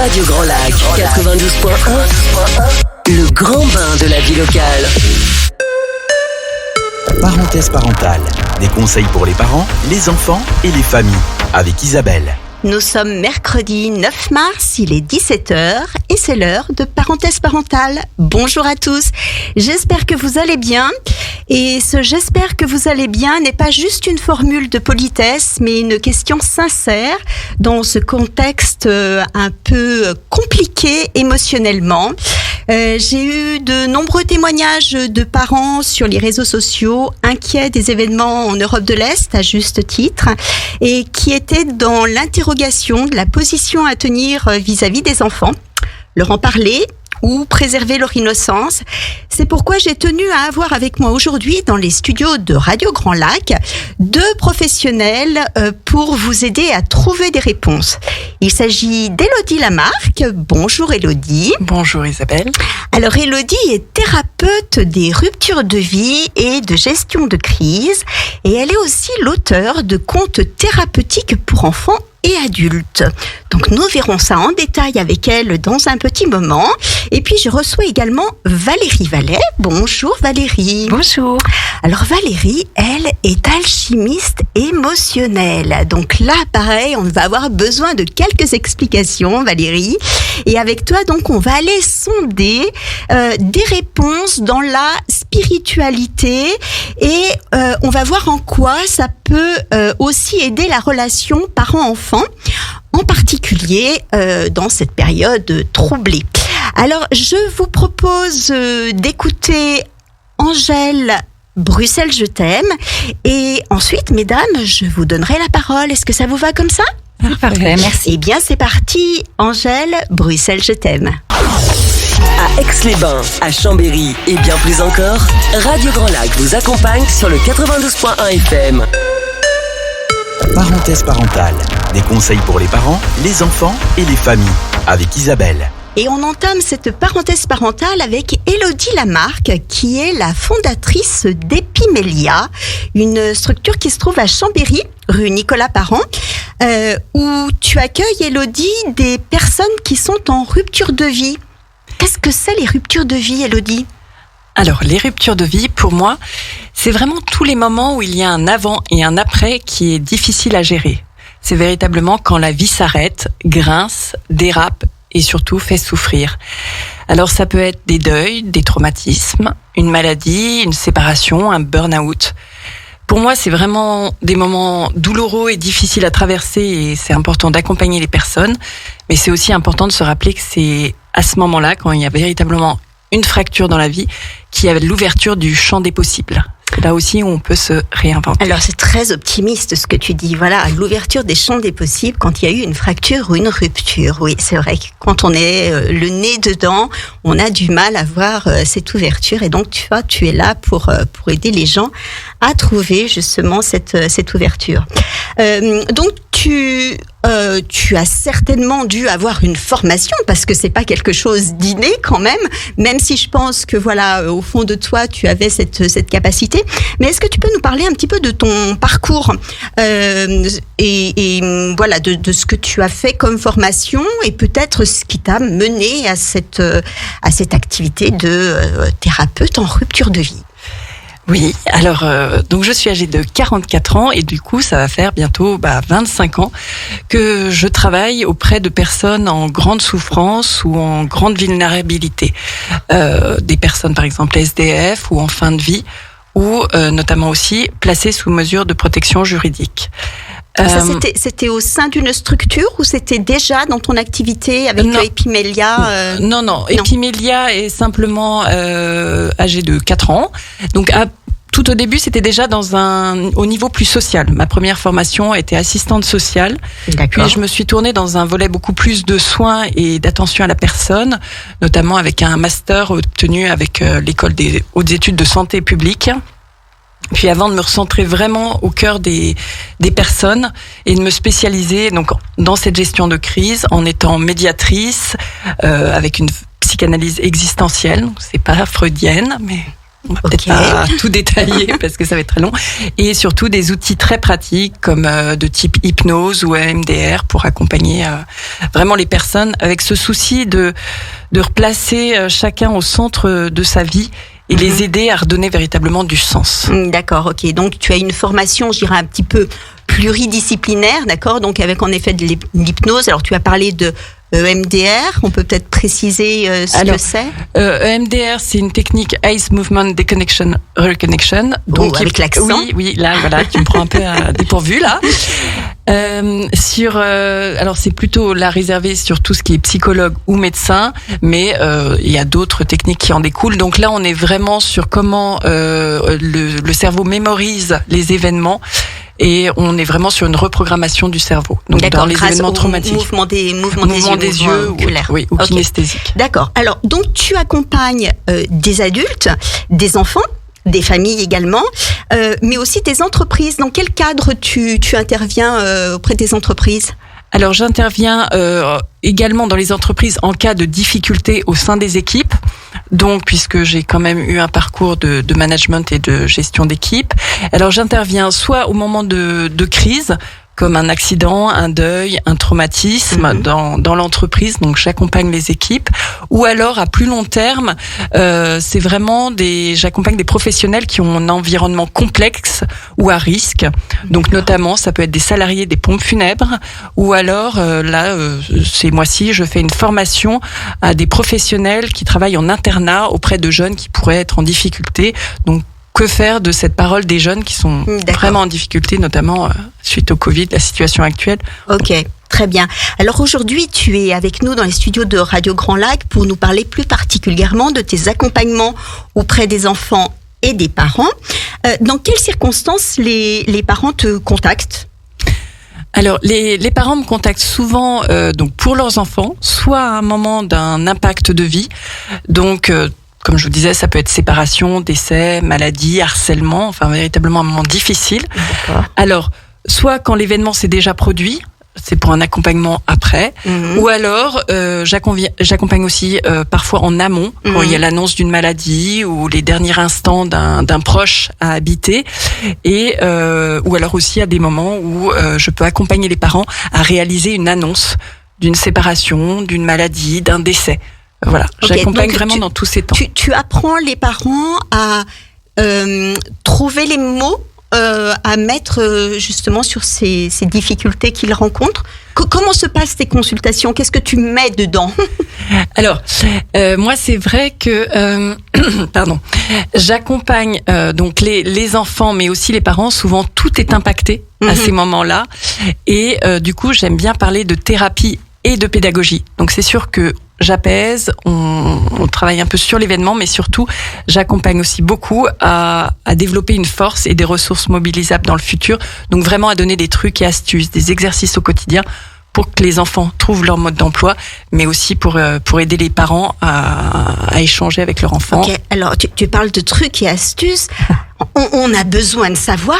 Radio Grand Lac 92.1, le grand bain de la vie locale. Parenthèse parentale, des conseils pour les parents, les enfants et les familles, avec Isabelle. Nous sommes mercredi 9 mars, il est 17h et c'est l'heure de Parenthèse parentale. Bonjour à tous, j'espère que vous allez bien. Et ce « j'espère que vous allez bien » n'est pas juste une formule de politesse, mais une question sincère dans ce contexte un peu compliqué émotionnellement. J'ai eu de nombreux témoignages de parents sur les réseaux sociaux inquiets des événements en Europe de l'Est, à juste titre, et qui étaient dans l'interrogation de la position à tenir vis-à-vis des enfants, leur en parler ou préserver leur innocence. C'est pourquoi j'ai tenu à avoir avec moi aujourd'hui dans les studios de Radio Grand Lac 2 professionnels pour vous aider à trouver des réponses. Il s'agit d'Élodie Lamarque. Bonjour Élodie. Bonjour Isabelle. Alors Élodie est thérapeute des ruptures de vie et de gestion de crise et elle est aussi l'auteure de contes thérapeutiques pour enfants et adultes. Donc nous verrons ça en détail avec elle dans un petit moment. Et puis je reçois également Valérie Vallet. Bonjour Valérie. Bonjour. Alors Valérie, elle est alchimiste émotionnelle. Donc là, pareil, on va avoir besoin de quelques explications, Valérie. Et avec toi, donc, on va aller sonder des réponses dans la spiritualité et on va voir en quoi ça peut aussi aider la relation parent-enfant, en particulier dans cette période troublée. Alors, je vous propose d'écouter Angèle Bruxelles, je t'aime. Et ensuite, mesdames, je vous donnerai la parole. Est-ce que ça vous va comme ça ? Parfait, merci. Eh bien, c'est parti. Angèle Bruxelles, je t'aime. À Aix-les-Bains, à Chambéry et bien plus encore, Radio Grand Lac vous accompagne sur le 92.1 FM. Parenthèse parentale, des conseils pour les parents, les enfants et les familles, avec Isabelle. Et on entame cette parenthèse parentale avec Élodie Lamarque, qui est la fondatrice d'Epimélia, une structure qui se trouve à Chambéry, rue Nicolas Parent, où tu accueilles, Élodie, des personnes qui sont en rupture de vie. Qu'est-ce que c'est les ruptures de vie, Élodie ? Alors, les ruptures de vie, pour moi, c'est vraiment tous les moments où il y a un avant et un après qui est difficile à gérer. C'est véritablement quand la vie s'arrête, grince, dérape et surtout fait souffrir. Alors, ça peut être des deuils, des traumatismes, une maladie, une séparation, un burn-out. Pour moi, c'est vraiment des moments douloureux et difficiles à traverser et c'est important d'accompagner les personnes. Mais c'est aussi important de se rappeler que c'est à ce moment-là, quand il y a véritablement une fracture dans la vie, qu'il y a l'ouverture du champ des possibles. C'est là aussi où on peut se réinventer. Alors c'est très optimiste ce que tu dis. Voilà, l'ouverture des champs des possibles quand il y a eu une fracture ou une rupture. Oui, c'est vrai que quand on est le nez dedans, on a du mal à voir cette ouverture. Et donc tu es là pour aider les gens à trouver justement cette ouverture. Donc tu as certainement dû avoir une formation parce que c'est pas quelque chose d'inné quand même si je pense que voilà, au fond de toi, tu avais cette capacité. Mais est-ce que tu peux nous parler un petit peu de ton parcours et voilà, de ce que tu as fait comme formation et peut-être ce qui t'a mené à cette activité de thérapeute en rupture de vie? Oui, alors donc je suis âgée de 44 ans et du coup ça va faire bientôt 25 ans que je travaille auprès de personnes en grande souffrance ou en grande vulnérabilité. Des personnes par exemple SDF ou en fin de vie ou notamment aussi placées sous mesure de protection juridique. Ça, c'était au sein d'une structure ou c'était déjà dans ton activité avec Epimélia Non. Epimélia est simplement âgée de 4 ans. Donc, tout au début, c'était déjà au niveau plus social. Ma première formation était assistante sociale. D'accord. Puis, je me suis tournée dans un volet beaucoup plus de soins et d'attention à la personne, notamment avec un master obtenu avec l'école des hautes études de santé publique. Puis avant de me recentrer vraiment au cœur des personnes et de me spécialiser donc dans cette gestion de crise en étant médiatrice avec une psychanalyse existentielle, c'est pas freudienne mais On va peut-être pas tout détailler parce que ça va être très long. Et surtout des outils très pratiques comme de type hypnose ou EMDR pour accompagner vraiment les personnes avec ce souci de replacer chacun au centre de sa vie et les aider à redonner véritablement du sens. D'accord, ok. Donc tu as une formation, je dirais, un petit peu pluridisciplinaire, d'accord, donc avec en effet de l'hypnose. Alors tu as parlé de EMDR, on peut peut-être préciser ce que c'est. EMDR, c'est une technique Eyes Movement Deconnection Reconnection. Donc avec l'accent. Oui, là voilà, tu me prends un peu à dépourvu là. Alors c'est plutôt là réservé sur tout ce qui est psychologue ou médecin, mais il y a d'autres techniques qui en découlent. Donc là, on est vraiment sur comment le cerveau mémorise les événements. Et on est vraiment sur une reprogrammation du cerveau. Donc dans les événements traumatiques. Mouvement des yeux, ou kinesthésique. D'accord. Alors donc tu accompagnes des adultes, des enfants, des familles également, mais aussi des entreprises. Dans quel cadre tu interviens auprès des entreprises ? Alors j'interviens également dans les entreprises en cas de difficulté au sein des équipes. Donc, puisque j'ai quand même eu un parcours de management et de gestion d'équipe, alors j'interviens soit au moment de crise, comme un accident, un deuil, un traumatisme dans l'entreprise. Donc j'accompagne les équipes. Ou alors à plus long terme, c'est vraiment j'accompagne des professionnels qui ont un environnement complexe ou à risque. Donc notamment, ça peut être des salariés des pompes funèbres. Ou alors ces mois-ci, je fais une formation à des professionnels qui travaillent en internat auprès de jeunes qui pourraient être en difficulté. Donc que faire de cette parole des jeunes qui sont vraiment en difficulté, notamment suite au Covid, la situation actuelle. Ok, très bien. Alors aujourd'hui, tu es avec nous dans les studios de Radio Grand Lac pour nous parler plus particulièrement de tes accompagnements auprès des enfants et des parents. Dans quelles circonstances les parents te contactent ? Alors, les parents me contactent souvent donc pour leurs enfants, soit à un moment d'un impact de vie, donc comme je vous disais, ça peut être séparation, décès, maladie, harcèlement, enfin véritablement un moment difficile. D'accord. Alors, soit quand l'événement s'est déjà produit, c'est pour un accompagnement après, ou alors j'accompagne aussi parfois en amont, quand il y a l'annonce d'une maladie ou les derniers instants d'un proche à habiter, et ou alors aussi à des moments où je peux accompagner les parents à réaliser une annonce d'une séparation, d'une maladie, d'un décès. Voilà, j'accompagne vraiment dans tous ces temps. Tu apprends les parents à trouver les mots à mettre justement sur ces difficultés qu'ils rencontrent. Comment se passent tes consultations ? Qu'est-ce que tu mets dedans ? Alors, moi, c'est vrai que, j'accompagne donc les enfants, mais aussi les parents. Souvent, tout est impacté à ces moments-là, et du coup, j'aime bien parler de thérapie et de pédagogie. Donc, c'est sûr que j'apaise, on travaille un peu sur l'événement, mais surtout, j'accompagne aussi beaucoup à développer une force et des ressources mobilisables dans le futur. Donc vraiment à donner des trucs et astuces, des exercices au quotidien pour que les enfants trouvent leur mode d'emploi, mais aussi pour aider les parents à échanger avec leur enfant. Ok, alors tu parles de trucs et astuces. On a besoin de savoir.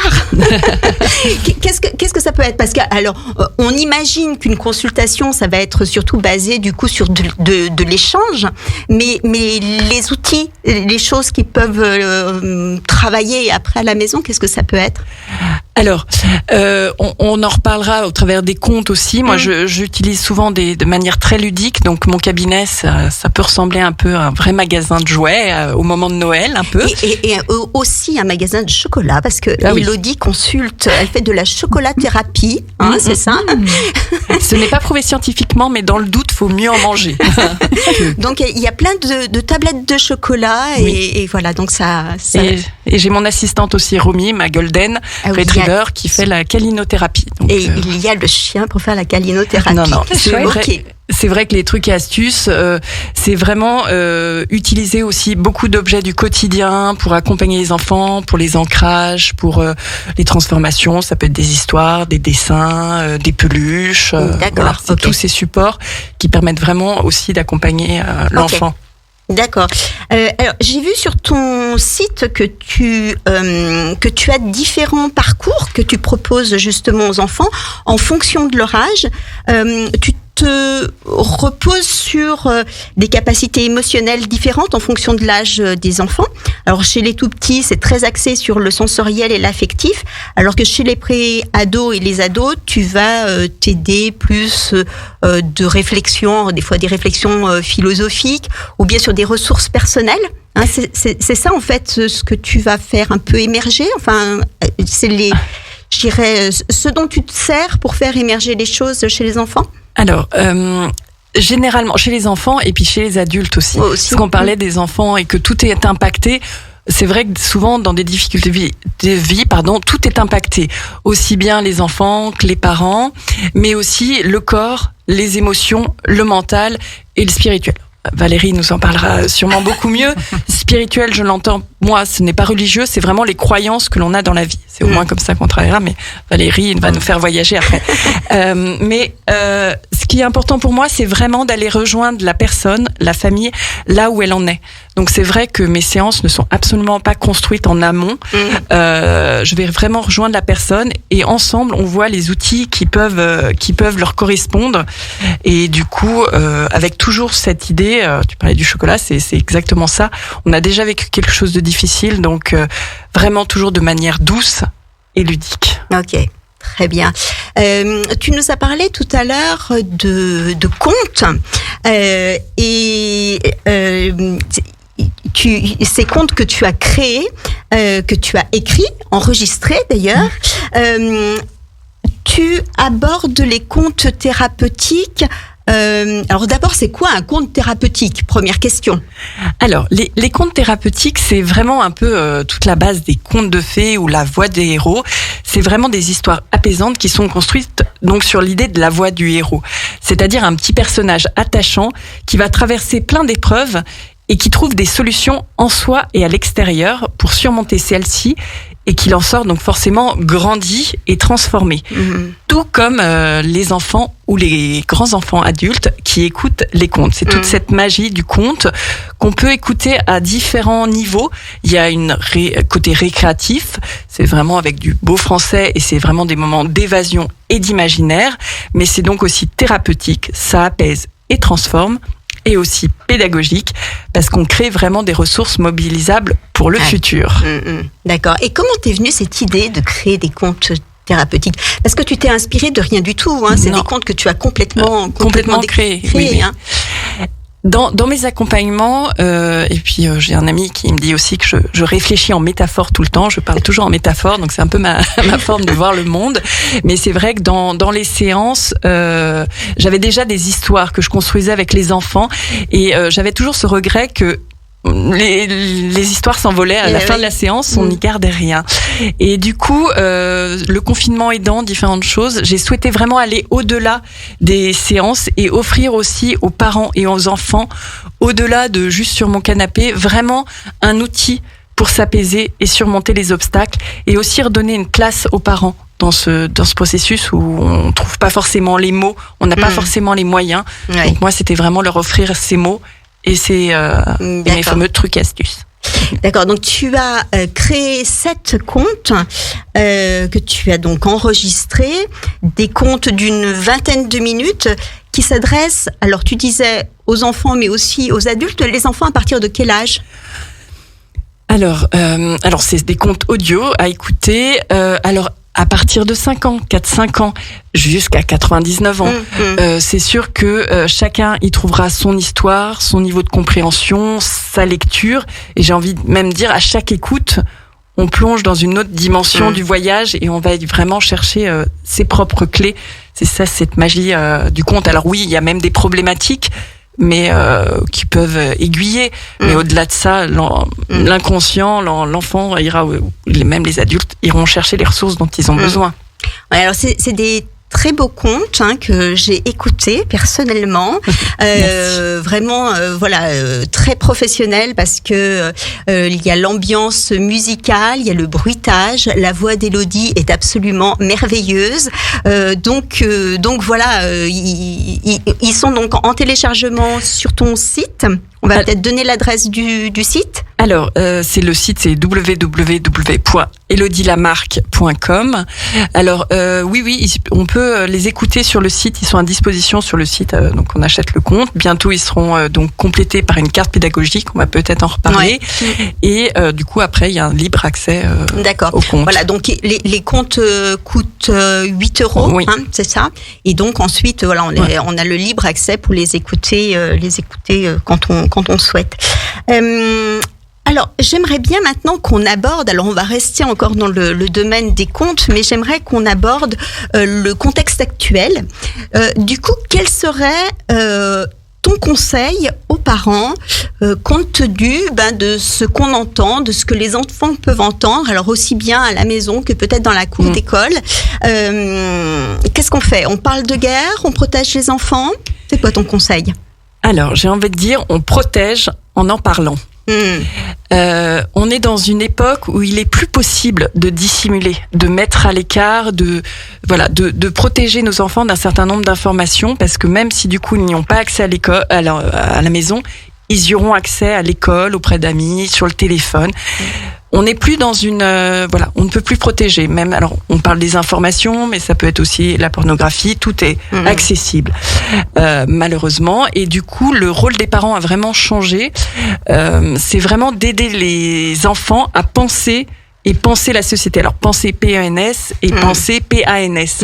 Qu'est-ce que ça peut être ? Parce que alors, on imagine qu'une consultation, ça va être surtout basé du coup sur de l'échange, mais les outils, les choses qui peuvent travailler après à la maison, qu'est-ce que ça peut être ? Alors, on en reparlera au travers des contes aussi. Moi, j'utilise souvent de manière très ludique. Donc, mon cabinet, ça peut ressembler un peu à un vrai magasin de jouets au moment de Noël, un peu. Et aussi un magasin de chocolat, parce que Élodie consulte, elle fait de la chocolathérapie, c'est ça ? Ce n'est pas prouvé scientifiquement, mais dans le doute, faut mieux en manger. Donc, il y a plein de tablettes de chocolat, et voilà, donc ça... Et j'ai mon assistante aussi, Romy, ma golden retriever, qui fait la calinothérapie. Donc, et il y a le chien pour faire la calinothérapie. Non, c'est vrai que les trucs et astuces, c'est vraiment utiliser aussi beaucoup d'objets du quotidien pour accompagner les enfants, pour les ancrages, pour les transformations. Ça peut être des histoires, des dessins, des peluches. Voilà, c'est tous ces supports qui permettent vraiment aussi d'accompagner l'enfant. D'accord. Alors, j'ai vu sur ton site que tu as différents parcours que tu proposes justement aux enfants en fonction de leur âge. Tu te repose sur des capacités émotionnelles différentes en fonction de l'âge des enfants. Alors chez les tout petits, c'est très axé sur le sensoriel et l'affectif, alors que chez les pré-ados et les ados, tu vas t'aider plus de réflexions, des fois des réflexions philosophiques, ou bien sur des ressources personnelles. Hein, c'est ça en fait ce que tu vas faire un peu émerger. Enfin, c'est je dirais, ce dont tu te sers pour faire émerger les choses chez les enfants. Alors, généralement chez les enfants et puis chez les adultes aussi. Parce qu'on parlait des enfants et que tout est impacté. C'est vrai que souvent, dans des difficultés de vie, tout est impacté. Aussi bien les enfants que les parents, mais aussi le corps, les émotions, le mental et le spirituel. Valérie nous en parlera sûrement beaucoup mieux. Spirituel, je l'entends, moi, ce n'est pas religieux, c'est vraiment les croyances que l'on a dans la vie. C'est au moins comme ça qu'on travaillera, mais Valérie va nous faire voyager après. Ce qui est important pour moi, c'est vraiment d'aller rejoindre la personne, la famille, là où elle en est. Donc c'est vrai que mes séances ne sont absolument pas construites en amont. Je vais vraiment rejoindre la personne et ensemble, on voit les outils qui peuvent leur correspondre. Et du coup, avec toujours cette idée, tu parlais du chocolat, c'est exactement ça. On a déjà vécu quelque chose de difficile, donc vraiment toujours de manière douce et ludique. Ok. Très bien. Tu nous as parlé tout à l'heure de contes ces contes que tu as créés, que tu as écrits, enregistrés d'ailleurs. Tu abordes les contes thérapeutiques. Alors d'abord, c'est quoi un conte thérapeutique ? Première question. Alors, les contes thérapeutiques, c'est vraiment un peu toute la base des contes de fées ou la voix des héros. C'est vraiment des histoires apaisantes qui sont construites donc sur l'idée de la voix du héros. C'est-à-dire un petit personnage attachant qui va traverser plein d'épreuves et qui trouve des solutions en soi et à l'extérieur pour surmonter celles-ci et qu'il en sort donc forcément grandi et transformé. Tout comme les enfants ou les grands-enfants adultes qui écoutent les contes. C'est toute cette magie du conte qu'on peut écouter à différents niveaux. Il y a côté récréatif, c'est vraiment avec du beau français et c'est vraiment des moments d'évasion et d'imaginaire, mais c'est donc aussi thérapeutique, ça apaise et transforme, et aussi pédagogique, parce qu'on crée vraiment des ressources mobilisables pour le futur. D'accord. Et comment t'es venue cette idée de créer des contes thérapeutiques ? Parce que tu t'es inspirée de rien du tout, hein. C'est des contes que tu as complètement créés. Oui. Hein. Dans mes accompagnements, et puis j'ai un ami qui me dit aussi que je réfléchis en métaphore tout le temps, je parle toujours en métaphore, donc c'est un peu ma forme de voir le monde. Mais c'est vrai que dans les séances, j'avais déjà des histoires que je construisais avec les enfants, et j'avais toujours ce regret que les histoires s'envolaient à la fin de la séance, on n'y gardait rien. Et du coup, le confinement aidant, différentes choses, j'ai souhaité vraiment aller au-delà des séances et offrir aussi aux parents et aux enfants, au-delà de juste sur mon canapé, vraiment un outil pour s'apaiser et surmonter les obstacles, et aussi redonner une place aux parents dans ce processus où on trouve pas forcément les mots, on n'a pas forcément les moyens. Donc moi, c'était vraiment leur offrir ces mots. Et c'est mes fameux trucs et astuces. D'accord, donc tu as créé 7 contes que tu as donc enregistrés, des contes d'une vingtaine de minutes qui s'adressent, alors tu disais aux enfants mais aussi aux adultes. Les enfants à partir de quel âge ? Alors c'est des contes audio à écouter. Alors à partir de 4-5 ans, jusqu'à 99 ans. C'est sûr que chacun y trouvera son histoire, son niveau de compréhension, sa lecture. Et j'ai envie de même dire, à chaque écoute, on plonge dans une autre dimension du voyage et on va vraiment chercher ses propres clés. C'est ça, cette magie du conte. Alors oui, il y a même des problématiques, mais qui peuvent aiguiller. Mais au-delà de ça, l'inconscient, l'enfant ira, même les adultes iront chercher les ressources dont ils ont besoin. Ouais, alors c'est des très beaux contes que j'ai écoutés personnellement, vraiment très professionnel, parce que il y a l'ambiance musicale, il y a le bruitage, la voix d'Élodie est absolument merveilleuse, donc voilà, ils sont donc en téléchargement sur ton site. On va peut-être donner l'adresse du site. Alors, c'est le site, c'est www.elodielamarque.com. Alors, oui, on peut les écouter sur le site. Ils sont à disposition sur le site, donc on achète le compte. Bientôt, ils seront donc complétés par une carte pédagogique. On va peut-être en reparler. Ouais. Et du coup, après, il y a un libre accès au compte. Voilà, donc les comptes coûtent 8 €, oui. C'est ça. Et donc ensuite, voilà, on a le libre accès pour les écouter quand on souhaite. Alors, j'aimerais bien maintenant qu'on aborde, alors on va rester encore dans le domaine des contes, mais j'aimerais qu'on aborde le contexte actuel. Du coup, quel serait ton conseil aux parents, compte tenu de ce qu'on entend, de ce que les enfants peuvent entendre, alors aussi bien à la maison que peut-être dans la cour d'école. Qu'est-ce qu'on fait ? On parle de guerre, on protège les enfants ? C'est quoi ton conseil ? Alors, j'ai envie de dire, on protège en parlant. On est dans une époque où il est plus possible de dissimuler, de mettre à l'écart, de protéger nos enfants d'un certain nombre d'informations, parce que même si du coup ils n'y ont pas accès à l'école, à la maison, ils y auront accès à l'école, auprès d'amis, sur le téléphone. On n'est plus dans on ne peut plus protéger. Même, alors, on parle des informations, mais ça peut être aussi la pornographie. Tout est accessible, malheureusement. Et du coup, le rôle des parents a vraiment changé. C'est vraiment d'aider les enfants à penser la société. Alors, penser P-E-N-S et penser P-A-N-S.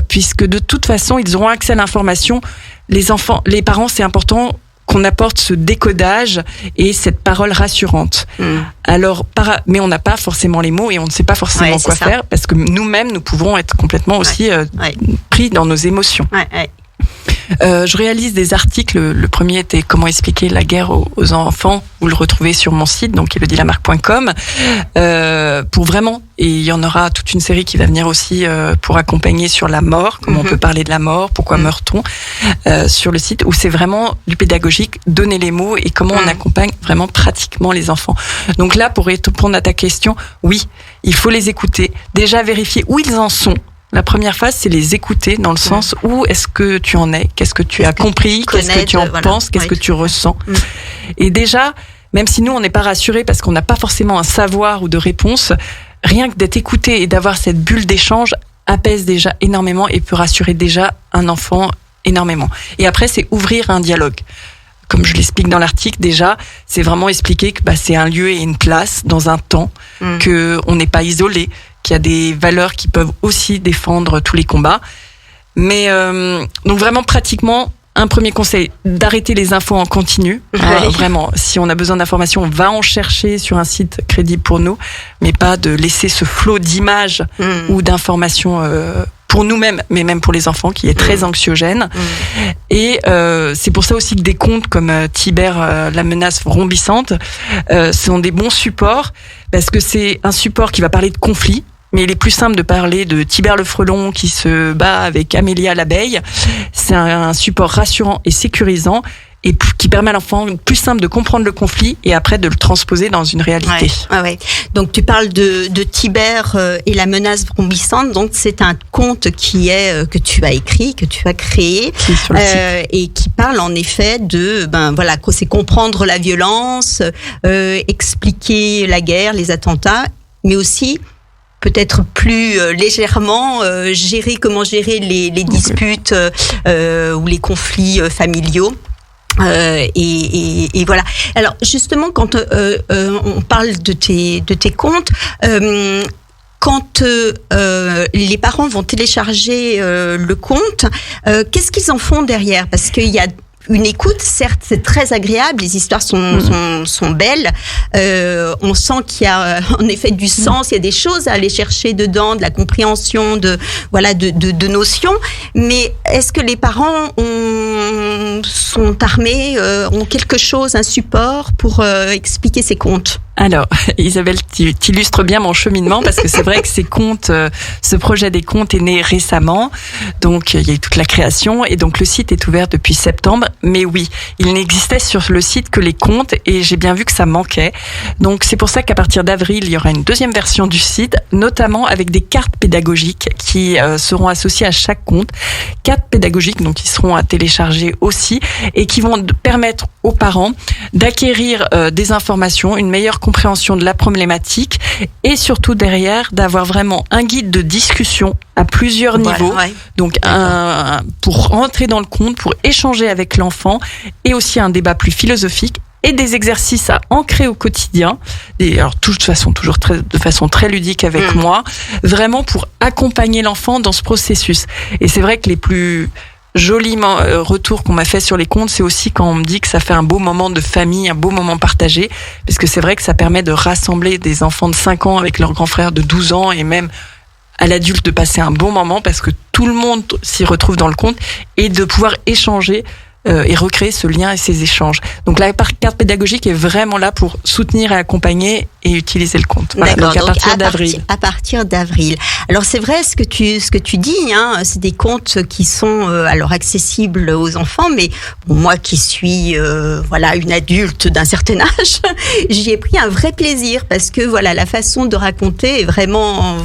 Puisque de toute façon, ils auront accès à l'information. Les parents, c'est important qu'on apporte ce décodage et cette parole rassurante. Alors, mais on n'a pas forcément les mots et on ne sait pas forcément quoi faire, parce que nous-mêmes, nous pouvons être complètement aussi pris dans nos émotions. Je réalise des articles. Le premier était comment expliquer la guerre aux enfants. Vous le retrouvez sur mon site, donc elodielamarque.com. Pour vraiment, et il y en aura toute une série qui va venir aussi pour accompagner sur la mort, comment on peut parler de la mort, pourquoi meurt-on, sur le site où c'est vraiment du pédagogique, donner les mots et comment on accompagne vraiment pratiquement les enfants. Donc là, pour répondre à ta question, oui, il faut les écouter, déjà vérifier où ils en sont. La première phase, c'est les écouter dans le sens où est-ce que tu en es, qu'est-ce que tu as compris, qu'est-ce que tu en penses, qu'est-ce que tu ressens. Et déjà, même si nous, on n'est pas rassurés parce qu'on n'a pas forcément un savoir ou de réponse, rien que d'être écouté et d'avoir cette bulle d'échange apaise déjà énormément et peut rassurer déjà un enfant énormément. Et après, c'est ouvrir un dialogue. Comme je l'explique dans l'article, déjà, c'est vraiment expliquer que c'est un lieu et une place dans un temps, que on n'est pas isolé, qu'il y a des valeurs qui peuvent aussi défendre tous les combats. Mais donc vraiment pratiquement, un premier conseil, d'arrêter les infos en continu. Vraiment, si on a besoin d'informations, on va en chercher sur un site crédible pour nous, mais pas de laisser ce flot d'images ou d'informations pour nous-mêmes, mais même pour les enfants, qui est très anxiogène. Et c'est pour ça aussi que des contes comme Tibère, la menace vrombissante, sont des bons supports, parce que c'est un support qui va parler de conflits, mais il est plus simple de parler de Tibère le frelon qui se bat avec Amélia l'abeille. C'est un support rassurant et sécurisant, et qui permet à l'enfant plus simple de comprendre le conflit et après de le transposer dans une réalité. Ouais. Donc tu parles de Tibère et la menace vrombissante. Donc c'est un conte que tu as écrit, que tu as créé, et qui parle en effet de c'est comprendre la violence, expliquer la guerre, les attentats, mais aussi peut-être plus légèrement comment gérer les disputes ou les conflits familiaux. Et voilà. Alors justement, quand on parle de tes contes, quand les parents vont télécharger le conte, qu'est-ce qu'ils en font derrière ? Parce qu'il y a une écoute, certes, c'est très agréable, les histoires sont belles, on sent qu'il y a en effet du sens, il y a des choses à aller chercher dedans, de la compréhension de notions, mais est-ce que les parents sont armés, ont quelque chose, un support pour expliquer ces contes ? Alors, Isabelle, tu illustres bien mon cheminement parce que c'est vrai que ce projet des contes est né récemment. Donc, il y a eu toute la création et donc le site est ouvert depuis septembre. Mais oui, il n'existait sur le site que les contes et j'ai bien vu que ça manquait. Donc, c'est pour ça qu'à partir d'avril, il y aura une deuxième version du site, notamment avec des cartes pédagogiques qui seront associées à chaque conte. Cartes pédagogiques, donc, qui seront à télécharger aussi et qui vont permettre aux parents d'acquérir des informations, une meilleure compréhension de la problématique et surtout derrière d'avoir vraiment un guide de discussion à plusieurs niveaux. Ouais. Donc pour rentrer dans le conte, pour échanger avec l'enfant et aussi un débat plus philosophique et des exercices à ancrer au quotidien. Et alors de toute façon toujours de façon très ludique avec moi, vraiment pour accompagner l'enfant dans ce processus. Et c'est vrai que les plus joliment retour qu'on m'a fait sur les contes, c'est aussi quand on me dit que ça fait un beau moment de famille, un beau moment partagé, parce que c'est vrai que ça permet de rassembler des enfants de 5 ans avec leurs grands frères de 12 ans et même à l'adulte de passer un bon moment parce que tout le monde s'y retrouve dans le conte et de pouvoir échanger et recréer ce lien et ces échanges. Donc la carte pédagogique est vraiment là pour soutenir et accompagner et utiliser le conte. Voilà, donc à partir d'avril. À partir d'avril. Alors c'est vrai ce que tu dis, hein, c'est des contes qui sont alors accessibles aux enfants, mais bon, moi qui suis une adulte d'un certain âge, j'y ai pris un vrai plaisir parce que voilà la façon de raconter est vraiment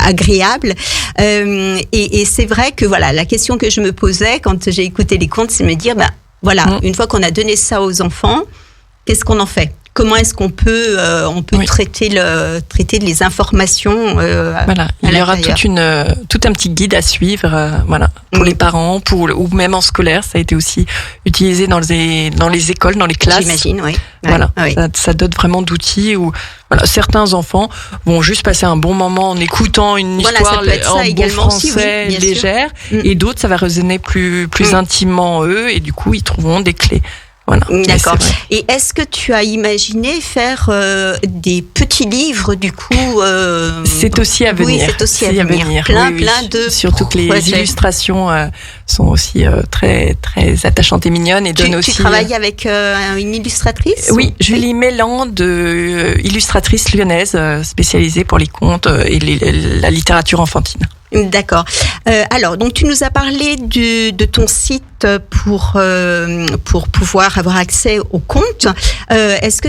agréable et c'est vrai que voilà la question que je me posais quand j'ai écouté les contes, c'est de me dire une fois qu'on a donné ça aux enfants, qu'est-ce qu'on en fait? Comment est-ce qu'on peut traiter les informations il y aura tout un petit guide à suivre pour les parents ou même en scolaire, ça a été aussi utilisé dans les écoles, dans les classes. J'imagine, oui. Ça donne vraiment d'outils où certains enfants vont juste passer un bon moment en écoutant une histoire en beau français légère et d'autres ça va résonner plus intimement en eux et du coup ils trouveront des clés. Voilà. D'accord. Et est-ce que tu as imaginé faire des petits livres du coup C'est aussi à venir. Oui, c'est aussi à venir. Plein de surtout que les illustrations sont aussi très très attachantes et mignonnes et donnent aussi. Tu travailles avec une illustratrice? Oui, Julie Méland, illustratrice lyonnaise spécialisée pour les contes et la littérature enfantine. D'accord. Alors, donc tu nous as parlé de ton site pour pouvoir avoir accès aux contes. Est-ce que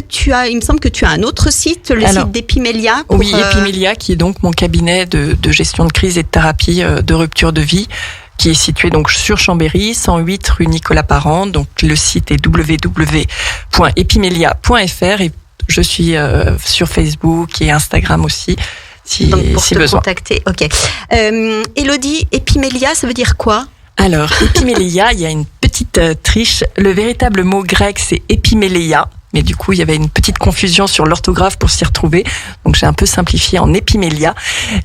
il me semble que tu as un autre site, site d'Epimélia. Oui, Epimélia, qui est donc mon cabinet de gestion de crise et de thérapie de rupture de vie, qui est situé donc sur Chambéry, 108 rue Nicolas Parent. Donc le site est www.epimelia.fr et je suis sur Facebook et Instagram aussi. Donc pour te contacter, ok. Élodie, Epimélia, ça veut dire quoi? Alors, Epimélia, il y a une petite triche. Le véritable mot grec, c'est Epiméléia. Mais du coup, il y avait une petite confusion sur l'orthographe pour s'y retrouver. Donc, j'ai un peu simplifié en Epimélia.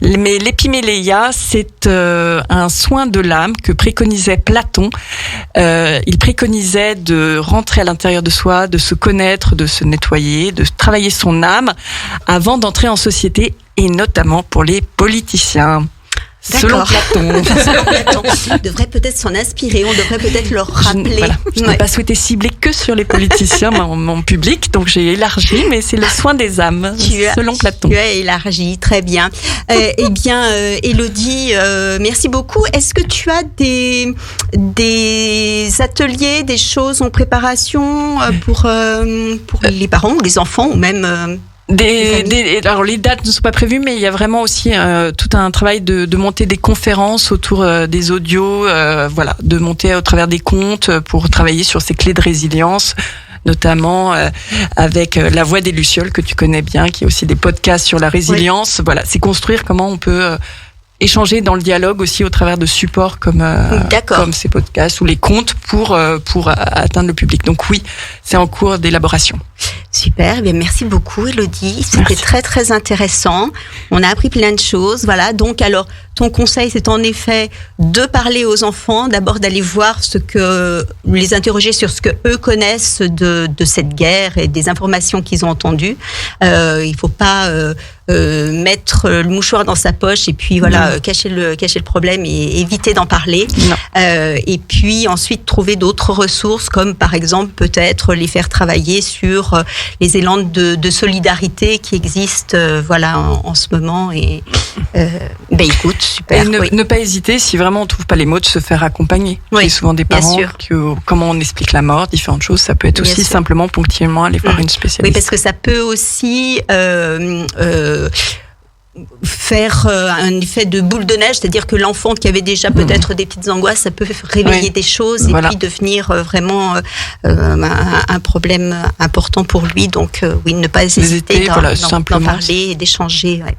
Mais l'Epiméléia, c'est un soin de l'âme que préconisait Platon. Il préconisait de rentrer à l'intérieur de soi, de se connaître, de se nettoyer, de travailler son âme avant d'entrer en société et notamment pour les politiciens. Selon Platon. On devrait peut-être s'en inspirer, on devrait peut-être leur rappeler. Je n'ai pas souhaité cibler que sur les politiciens, mon public, donc j'ai élargi, mais c'est le soin des âmes, selon Platon. Tu as élargi, très bien. Eh bien, Élodie, merci beaucoup. Est-ce que tu as des ateliers, des choses en préparation pour les parents ou les enfants ou même... Alors les dates ne sont pas prévues, mais il y a vraiment aussi tout un travail de monter des conférences autour des audios, de monter au travers des contes pour travailler sur ces clés de résilience, notamment avec La Voix des Lucioles que tu connais bien, qui est aussi des podcasts sur la résilience. Oui. Voilà, c'est construire comment on peut échanger dans le dialogue aussi au travers de supports comme ces podcasts ou les contes pour atteindre le public. Donc oui, c'est en cours d'élaboration. Super, bien merci beaucoup Élodie, c'était très très intéressant. On a appris plein de choses, voilà. Donc alors ton conseil c'est en effet de parler aux enfants, d'abord d'aller voir les interroger sur ce que eux connaissent de cette guerre et des informations qu'ils ont entendues. Il faut pas mettre le mouchoir dans sa poche et puis cacher le problème et éviter d'en parler. Et puis ensuite trouver d'autres ressources comme par exemple peut-être les faire travailler sur les élans de solidarité qui existent voilà en ce moment. Et écoute, super. Et ne pas hésiter, si vraiment on trouve pas les mots, de se faire accompagner. J'ai souvent des parents comment on explique la mort, différentes choses. Ça peut être aussi simplement ponctuellement aller voir une spécialiste. Oui, parce que ça peut aussi faire un effet de boule de neige, c'est-à-dire que l'enfant qui avait déjà peut-être des petites angoisses, ça peut réveiller des choses et puis devenir vraiment un problème important pour lui. Donc ne pas hésiter d'en parler et d'échanger. Ouais.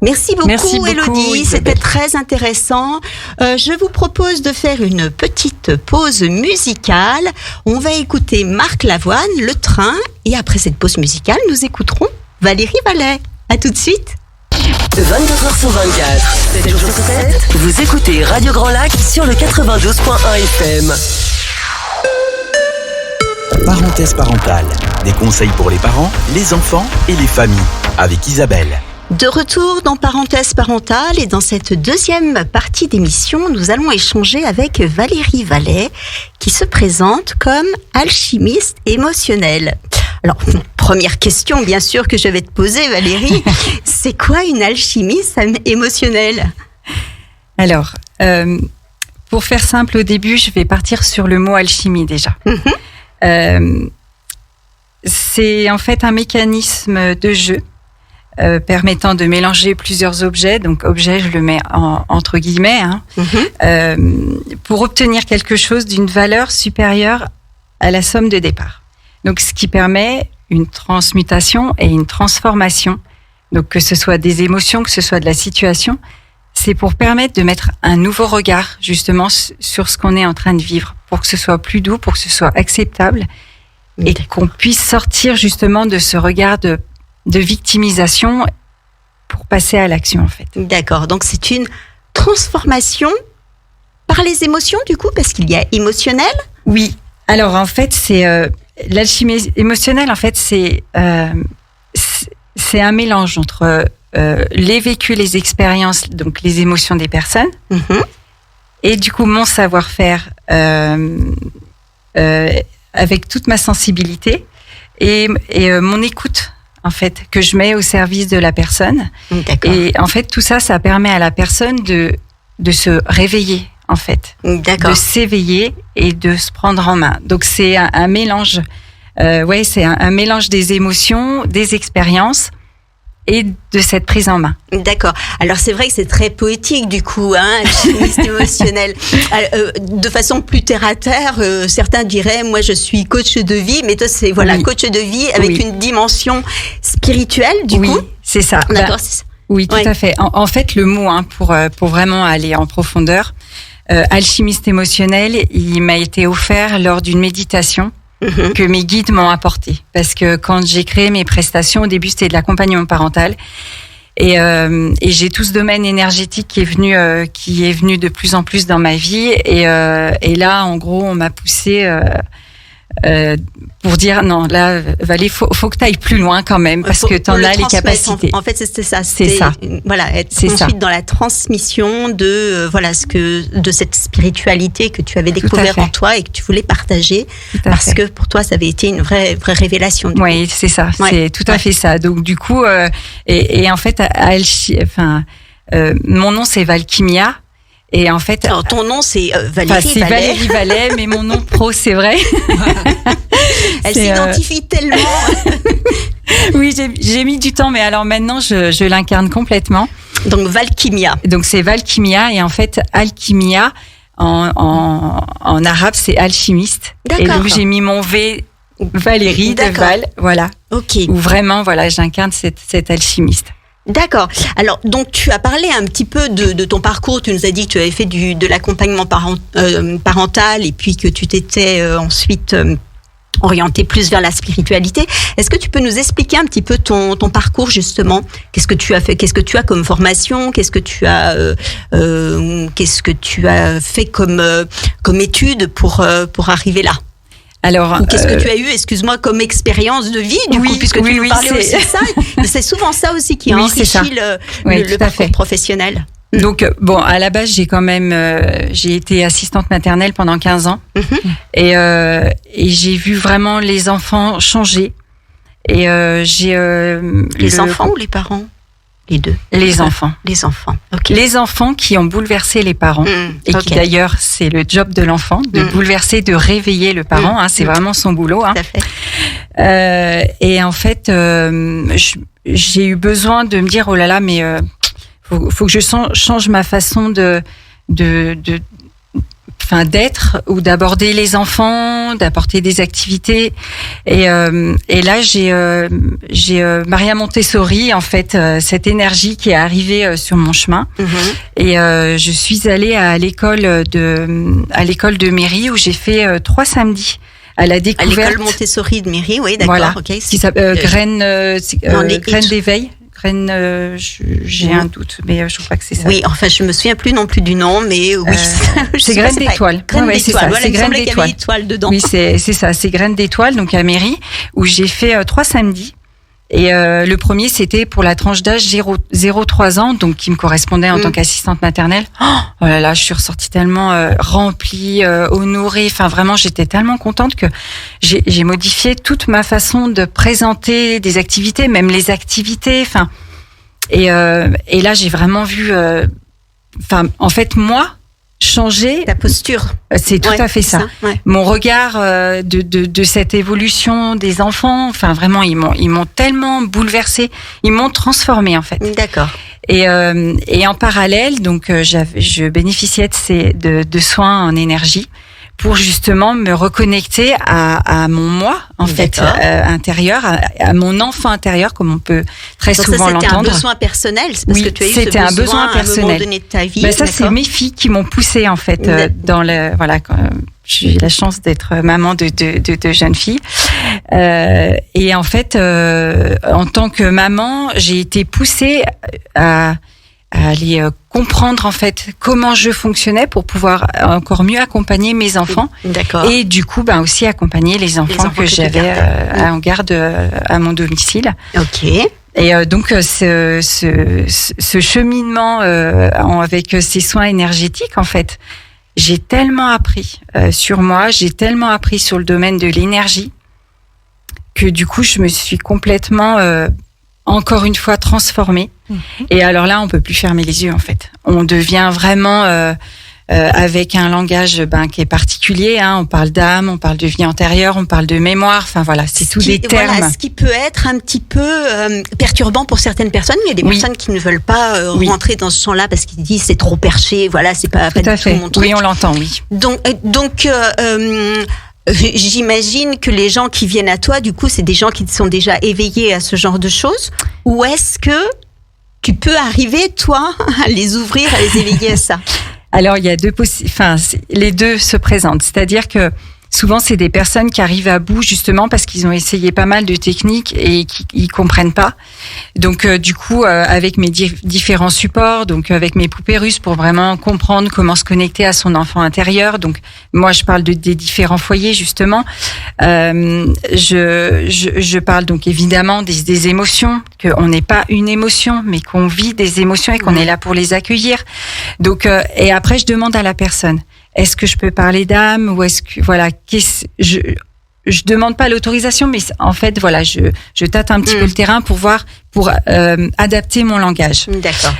Merci beaucoup, Élodie, c'était très intéressant. Je vous propose de faire une petite pause musicale. On va écouter Marc Lavoine, Le Train, et après cette pause musicale, nous écouterons Valérie Vallet. À tout de suite. 24h/24, 7 jours sur 7, vous écoutez Radio Grand Lac sur le 92.1 FM. Parenthèse parentale, des conseils pour les parents, les enfants et les familles, avec Isabelle. De retour dans Parenthèse parentale, et dans cette deuxième partie d'émission, nous allons échanger avec Valérie Vallet, qui se présente comme alchimiste émotionnelle. Alors, première question, bien sûr, que je vais te poser, Valérie. C'est quoi une alchimiste émotionnelle ? Alors, pour faire simple au début, je vais partir sur le mot alchimie déjà. C'est en fait un mécanisme de jeu permettant de mélanger plusieurs objets. Donc, objet, je le mets entre guillemets, pour obtenir quelque chose d'une valeur supérieure à la somme de départ. Donc, ce qui permet une transmutation et une transformation. Donc, que ce soit des émotions, que ce soit de la situation, c'est pour permettre de mettre un nouveau regard, justement, sur ce qu'on est en train de vivre, pour que ce soit plus doux, pour que ce soit acceptable, et qu'on puisse sortir, justement, de ce regard de victimisation pour passer à l'action, en fait. D'accord. Donc, c'est une transformation par les émotions, du coup, parce qu'il y a émotionnel ? Oui. Alors, en fait, c'est... l'alchimie émotionnelle, en fait, c'est un mélange entre les vécus, les expériences, donc les émotions des personnes, et du coup mon savoir-faire avec toute ma sensibilité et mon écoute, en fait, que je mets au service de la personne. D'accord. Et en fait, tout ça, ça permet à la personne de se réveiller, en fait. D'accord. De s'éveiller et de se prendre en main. Donc, c'est un mélange. C'est un mélange des émotions, des expériences et de cette prise en main. D'accord. Alors, c'est vrai que c'est très poétique, du coup, alchimiste émotionnel. De façon plus terre à terre, certains diraient, moi, je suis coach de vie, mais toi, c'est coach de vie avec une dimension spirituelle, du coup. Oui, c'est ça. D'accord, c'est ça. Oui, tout à fait. En fait, le mot, pour vraiment aller en profondeur, alchimiste émotionnel, il m'a été offert lors d'une méditation que mes guides m'ont apporté. Parce que quand j'ai créé mes prestations, au début, c'était de l'accompagnement parental. Et j'ai tout ce domaine énergétique qui est venu de plus en plus dans ma vie. Et là, en gros, on m'a poussé pour dire non, là, Valé, faut que tu ailles plus loin quand même, parce que tu en as les capacités. En fait, c'est ça. C'est ça. Voilà, être ensuite dans la transmission de de cette spiritualité que tu avais découvert en toi et que tu voulais partager, parce que pour toi, ça avait été une vraie révélation. Oui, c'est ça. C'est tout à fait ça. Donc du coup, et en fait, mon nom c'est Valkimia. Et en fait, alors, ton nom c'est Valérie Vallet. Valérie Vallet, mais mon nom pro c'est vrai. Elle s'identifie tellement. Oui, j'ai mis du temps, mais alors maintenant je l'incarne complètement. Donc Valkimia. Donc c'est Valkimia, et en fait alchimia en arabe c'est alchimiste. D'accord. Et donc j'ai mis mon V Valérie de Val, voilà. Ok. Où vraiment j'incarne cette alchimiste. D'accord. Alors, donc, tu as parlé un petit peu de ton parcours. Tu nous as dit que tu avais fait de l'accompagnement parental et puis que tu t'étais ensuite orienté plus vers la spiritualité. Est-ce que tu peux nous expliquer un petit peu ton parcours, justement ? Qu'est-ce que tu as fait ? Qu'est-ce que tu as comme formation ? Qu'est-ce que tu as fait comme étude pour arriver là ? Alors, ou qu'est-ce que tu as eu, excuse-moi, comme expérience de vie, du coup, puisque tu nous parlais aussi de ça. C'est souvent ça aussi qui enrichit le parcours professionnel. Donc, à la base, j'ai été assistante maternelle pendant 15 ans. Et j'ai vu vraiment les enfants changer. Et j'ai les enfants ou les parents? Les deux. Les enfants. Les enfants. Ok. Les enfants qui ont bouleversé les parents et qui d'ailleurs c'est le job de l'enfant de bouleverser, de réveiller le parent. C'est vraiment son boulot. Tout à fait. Et en fait, j'ai eu besoin de me dire oh là là, mais faut que je change ma façon d'être ou d'aborder les enfants, d'apporter des activités. Et là, j'ai Maria Montessori, en fait, cette énergie qui est arrivée sur mon chemin. Et je suis allée à l'école de Méry où j'ai fait 3 samedis à la découverte. À l'école Montessori de Méry, oui, d'accord. Voilà. Okay. Qui s'appelle Graines d'éveil. J'ai un doute, mais je crois que c'est ça. Oui, enfin, je me souviens plus non plus du nom, mais oui. C'est Graines d'étoiles. Graines d'étoiles. C'est ça. Voilà, c'est Graines d'étoiles. Étoiles dedans. Oui, c'est ça. C'est Graines d'étoiles, donc à Méry, où j'ai fait 3 samedis. Et le premier, c'était pour la tranche d'âge 0-3 ans, donc qui me correspondait en tant qu'assistante maternelle. Oh là là, je suis ressortie tellement remplie, honorée. Enfin, vraiment, j'étais tellement contente que j'ai modifié toute ma façon de présenter des activités, même les activités. Enfin, et là, j'ai vraiment vu. Enfin, en fait, moi. Changer ta posture, c'est tout à fait ça. Ouais. Mon regard de cette évolution des enfants, enfin vraiment ils m'ont tellement bouleversée, ils m'ont transformée en fait. D'accord. Et en parallèle, donc je bénéficiais de soins en énergie pour justement me reconnecter à mon moi en fait intérieur, à mon enfant intérieur, comme on peut très souvent l'entendre. C'était un besoin personnel, parce que tu as eu c'était un besoin personnel. À un moment donné de ta vie. Ça, c'est mes filles qui m'ont poussée en fait dans le j'ai eu la chance d'être maman de jeunes filles et en fait en tant que maman, j'ai été poussée à aller comprendre en fait comment je fonctionnais pour pouvoir encore mieux accompagner mes enfants. D'accord. Et du coup aussi accompagner les enfants que j'avais en garde à mon domicile. Ok. Et donc ce cheminement avec ces soins énergétiques en fait, j'ai tellement appris sur moi, j'ai tellement appris sur le domaine de l'énergie que du coup je me suis complètement encore une fois transformée. Et alors là, on peut plus fermer les yeux en fait. On devient vraiment avec un langage qui est particulier. On parle d'âme, on parle de vie antérieure, on parle de mémoire. Enfin voilà, c'est tous des termes. Voilà, ce qui peut être un petit peu perturbant pour certaines personnes. Il y a des personnes qui ne veulent pas rentrer dans ce champ-là parce qu'ils disent c'est trop perché. Voilà, c'est pas du tout mon truc. Oui, on l'entend. Oui. Donc j'imagine que les gens qui viennent à toi, du coup, c'est des gens qui sont déjà éveillés à ce genre de choses. Ou est-ce que tu peux arriver, toi, à les ouvrir, à les éveiller à ça? Alors, il y a les deux se présentent. C'est-à-dire que souvent, c'est des personnes qui arrivent à bout justement parce qu'ils ont essayé pas mal de techniques et qui comprennent pas. Donc, du coup, avec mes différents supports, donc avec mes poupées russes pour vraiment comprendre comment se connecter à son enfant intérieur. Donc, moi, je parle des différents foyers justement. Je parle donc évidemment des émotions, qu'on n'est pas une émotion, mais qu'on vit des émotions et qu'on est là pour les accueillir. Donc, et après, je demande à la personne. Est-ce que je peux parler d'âme ou est-ce que je demande pas l'autorisation, mais en fait je tâte un petit peu le terrain pour adapter mon langage. D'accord.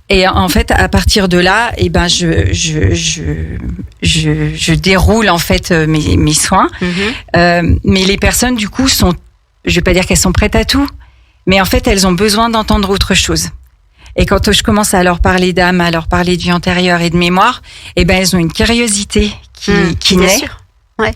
Et en fait à partir de là, je déroule en fait mes soins. Mais les personnes du coup je vais pas dire qu'elles sont prêtes à tout, mais en fait elles ont besoin d'entendre autre chose. Et quand je commence à leur parler d'âme, à leur parler de vie antérieure et de mémoire, elles ont une curiosité qui naît. Sûr. Ouais.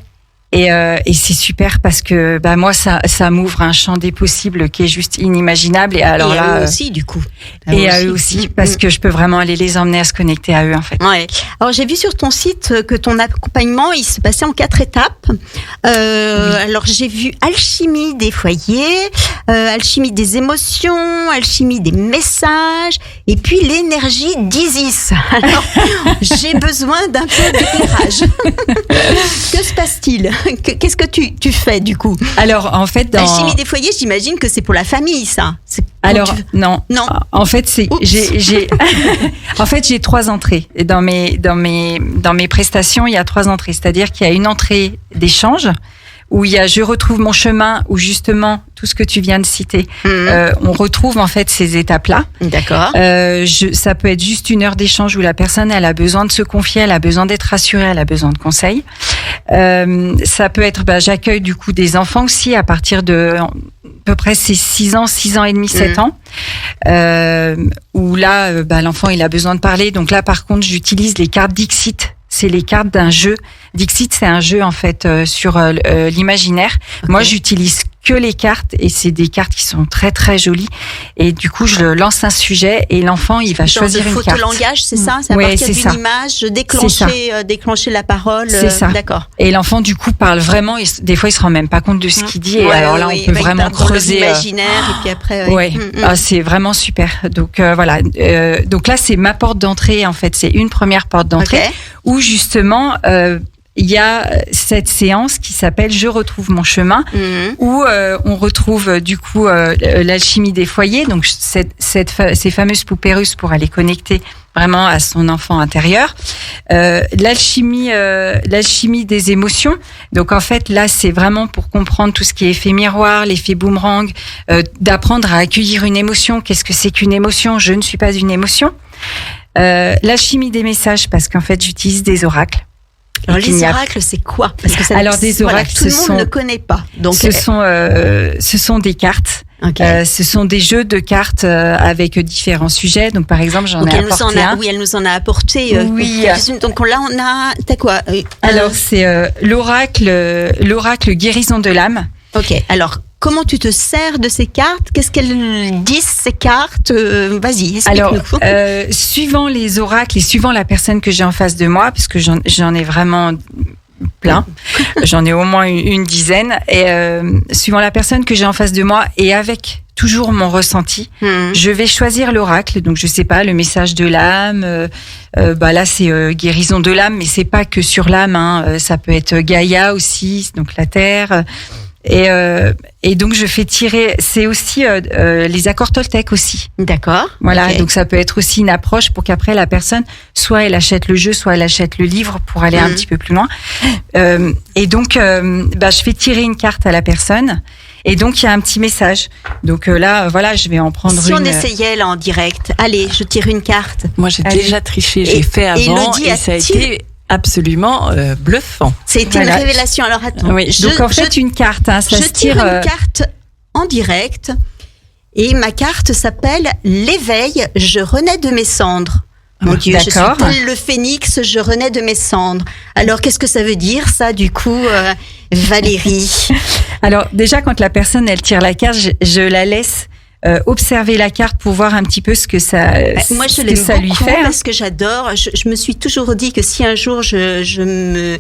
Et c'est super parce que moi ça m'ouvre un champ des possibles qui est juste inimaginable. Et alors et là à eux aussi du coup. Et à eux aussi parce que je peux vraiment aller les emmener à se connecter à eux en fait. Ouais. Alors j'ai vu sur ton site que ton accompagnement il se passait en 4 étapes. Alors j'ai vu alchimie des foyers, alchimie des émotions, alchimie des messages et puis l'énergie d'Isis. Alors j'ai besoin d'un peu d'éclairage. Que se passe-t-il? Qu'est-ce que tu fais du coup? Alors en fait, l'alchimie des foyers, j'imagine que c'est pour la famille, ça. Alors non. En fait, j'ai en fait j'ai 3 entrées dans mes prestations. Il y a 3 entrées, c'est-à-dire qu'il y a une entrée d'échange où il y a Je retrouve mon chemin, où justement tout ce que tu viens de citer, on retrouve en fait ces étapes-là. D'accord. Ça peut être juste une heure d'échange où la personne elle a besoin de se confier, elle a besoin d'être rassurée, elle a besoin de conseils. Ça peut être j'accueille du coup des enfants aussi à partir de à peu près c'est 6 ans et demi, 7 ans, où là l'enfant il a besoin de parler. Donc là par contre j'utilise les cartes Dixit. C'est les cartes d'un jeu. Dixit, c'est un jeu en fait sur l'imaginaire. Okay. Moi, j'utilise que les cartes et c'est des cartes qui sont très très jolies. Et du coup, je lance un sujet et l'enfant, il va choisir une carte. Photolangage, c'est ça? C'est à partir d'une image, déclencher la parole. C'est ça. D'accord. Et l'enfant, du coup, parle vraiment. Des fois, il se rend même pas compte de ce qu'il dit. Et alors là, on peut vraiment creuser. L'imaginaire et puis après. C'est vraiment super. Donc voilà. Donc là, c'est ma porte d'entrée. En fait, c'est une première porte d'entrée où justement. Il y a cette séance qui s'appelle Je retrouve mon chemin, où on retrouve du coup l'alchimie des foyers, donc ces fameuses poupées russes pour aller connecter vraiment à son enfant intérieur. L'alchimie des émotions. Donc en fait là c'est vraiment pour comprendre tout ce qui est effet miroir, l'effet boomerang, d'apprendre à accueillir une émotion. Qu'est-ce que c'est qu'une émotion? Je ne suis pas une émotion. L'alchimie des messages parce qu'en fait j'utilise des oracles. Alors les oracles, c'est quoi? Parce que ça, alors des oracles, tout le monde ne connaît pas. Donc ce sont des cartes. Okay. Ce sont des jeux de cartes avec différents sujets. Donc par exemple, j'en ai apporté un. Oui, elle nous en a apporté. Oui. Donc là, on a. T'as quoi? Alors c'est l'oracle guérison de l'âme. Ok. Alors. Comment tu te sers de ces cartes? Qu'est-ce qu'elles disent, ces cartes? Vas-y, explique-nous. Alors, suivant les oracles et suivant la personne que j'ai en face de moi, parce que j'en ai vraiment plein, j'en ai au moins une dizaine, et suivant la personne que j'ai en face de moi et avec toujours mon ressenti, je vais choisir l'oracle. Donc, je sais pas, le message de l'âme. Là, c'est guérison de l'âme, mais c'est pas que sur l'âme. Hein, ça peut être Gaïa aussi, donc la terre. Et donc je fais tirer, c'est aussi les accords Toltec aussi. D'accord. Voilà, donc ça peut être aussi une approche pour qu'après la personne, soit elle achète le jeu, soit elle achète le livre pour aller un petit peu plus loin. Et donc je fais tirer une carte à la personne. Et donc il y a un petit message. Donc là, voilà, je vais en prendre une. Si on essayait là en direct, allez, je tire une carte. Moi j'ai déjà triché, j'ai fait avant et ça a été absolument bluffant. C'était une révélation. Alors attends. Oui. Donc en fait une carte, ça je tire une carte en direct et ma carte s'appelle l'éveil. Je renais de mes cendres. Mon Dieu, je suis tel le phénix, je renais de mes cendres. Alors qu'est-ce que ça veut dire ça du coup, Valérie? Alors déjà quand la personne elle tire la carte, je la laisse. Observer la carte pour voir un petit peu ce que ça, moi, je l'aime beaucoup lui fait. Parce que j'adore. Je me suis toujours dit que si un jour j'avais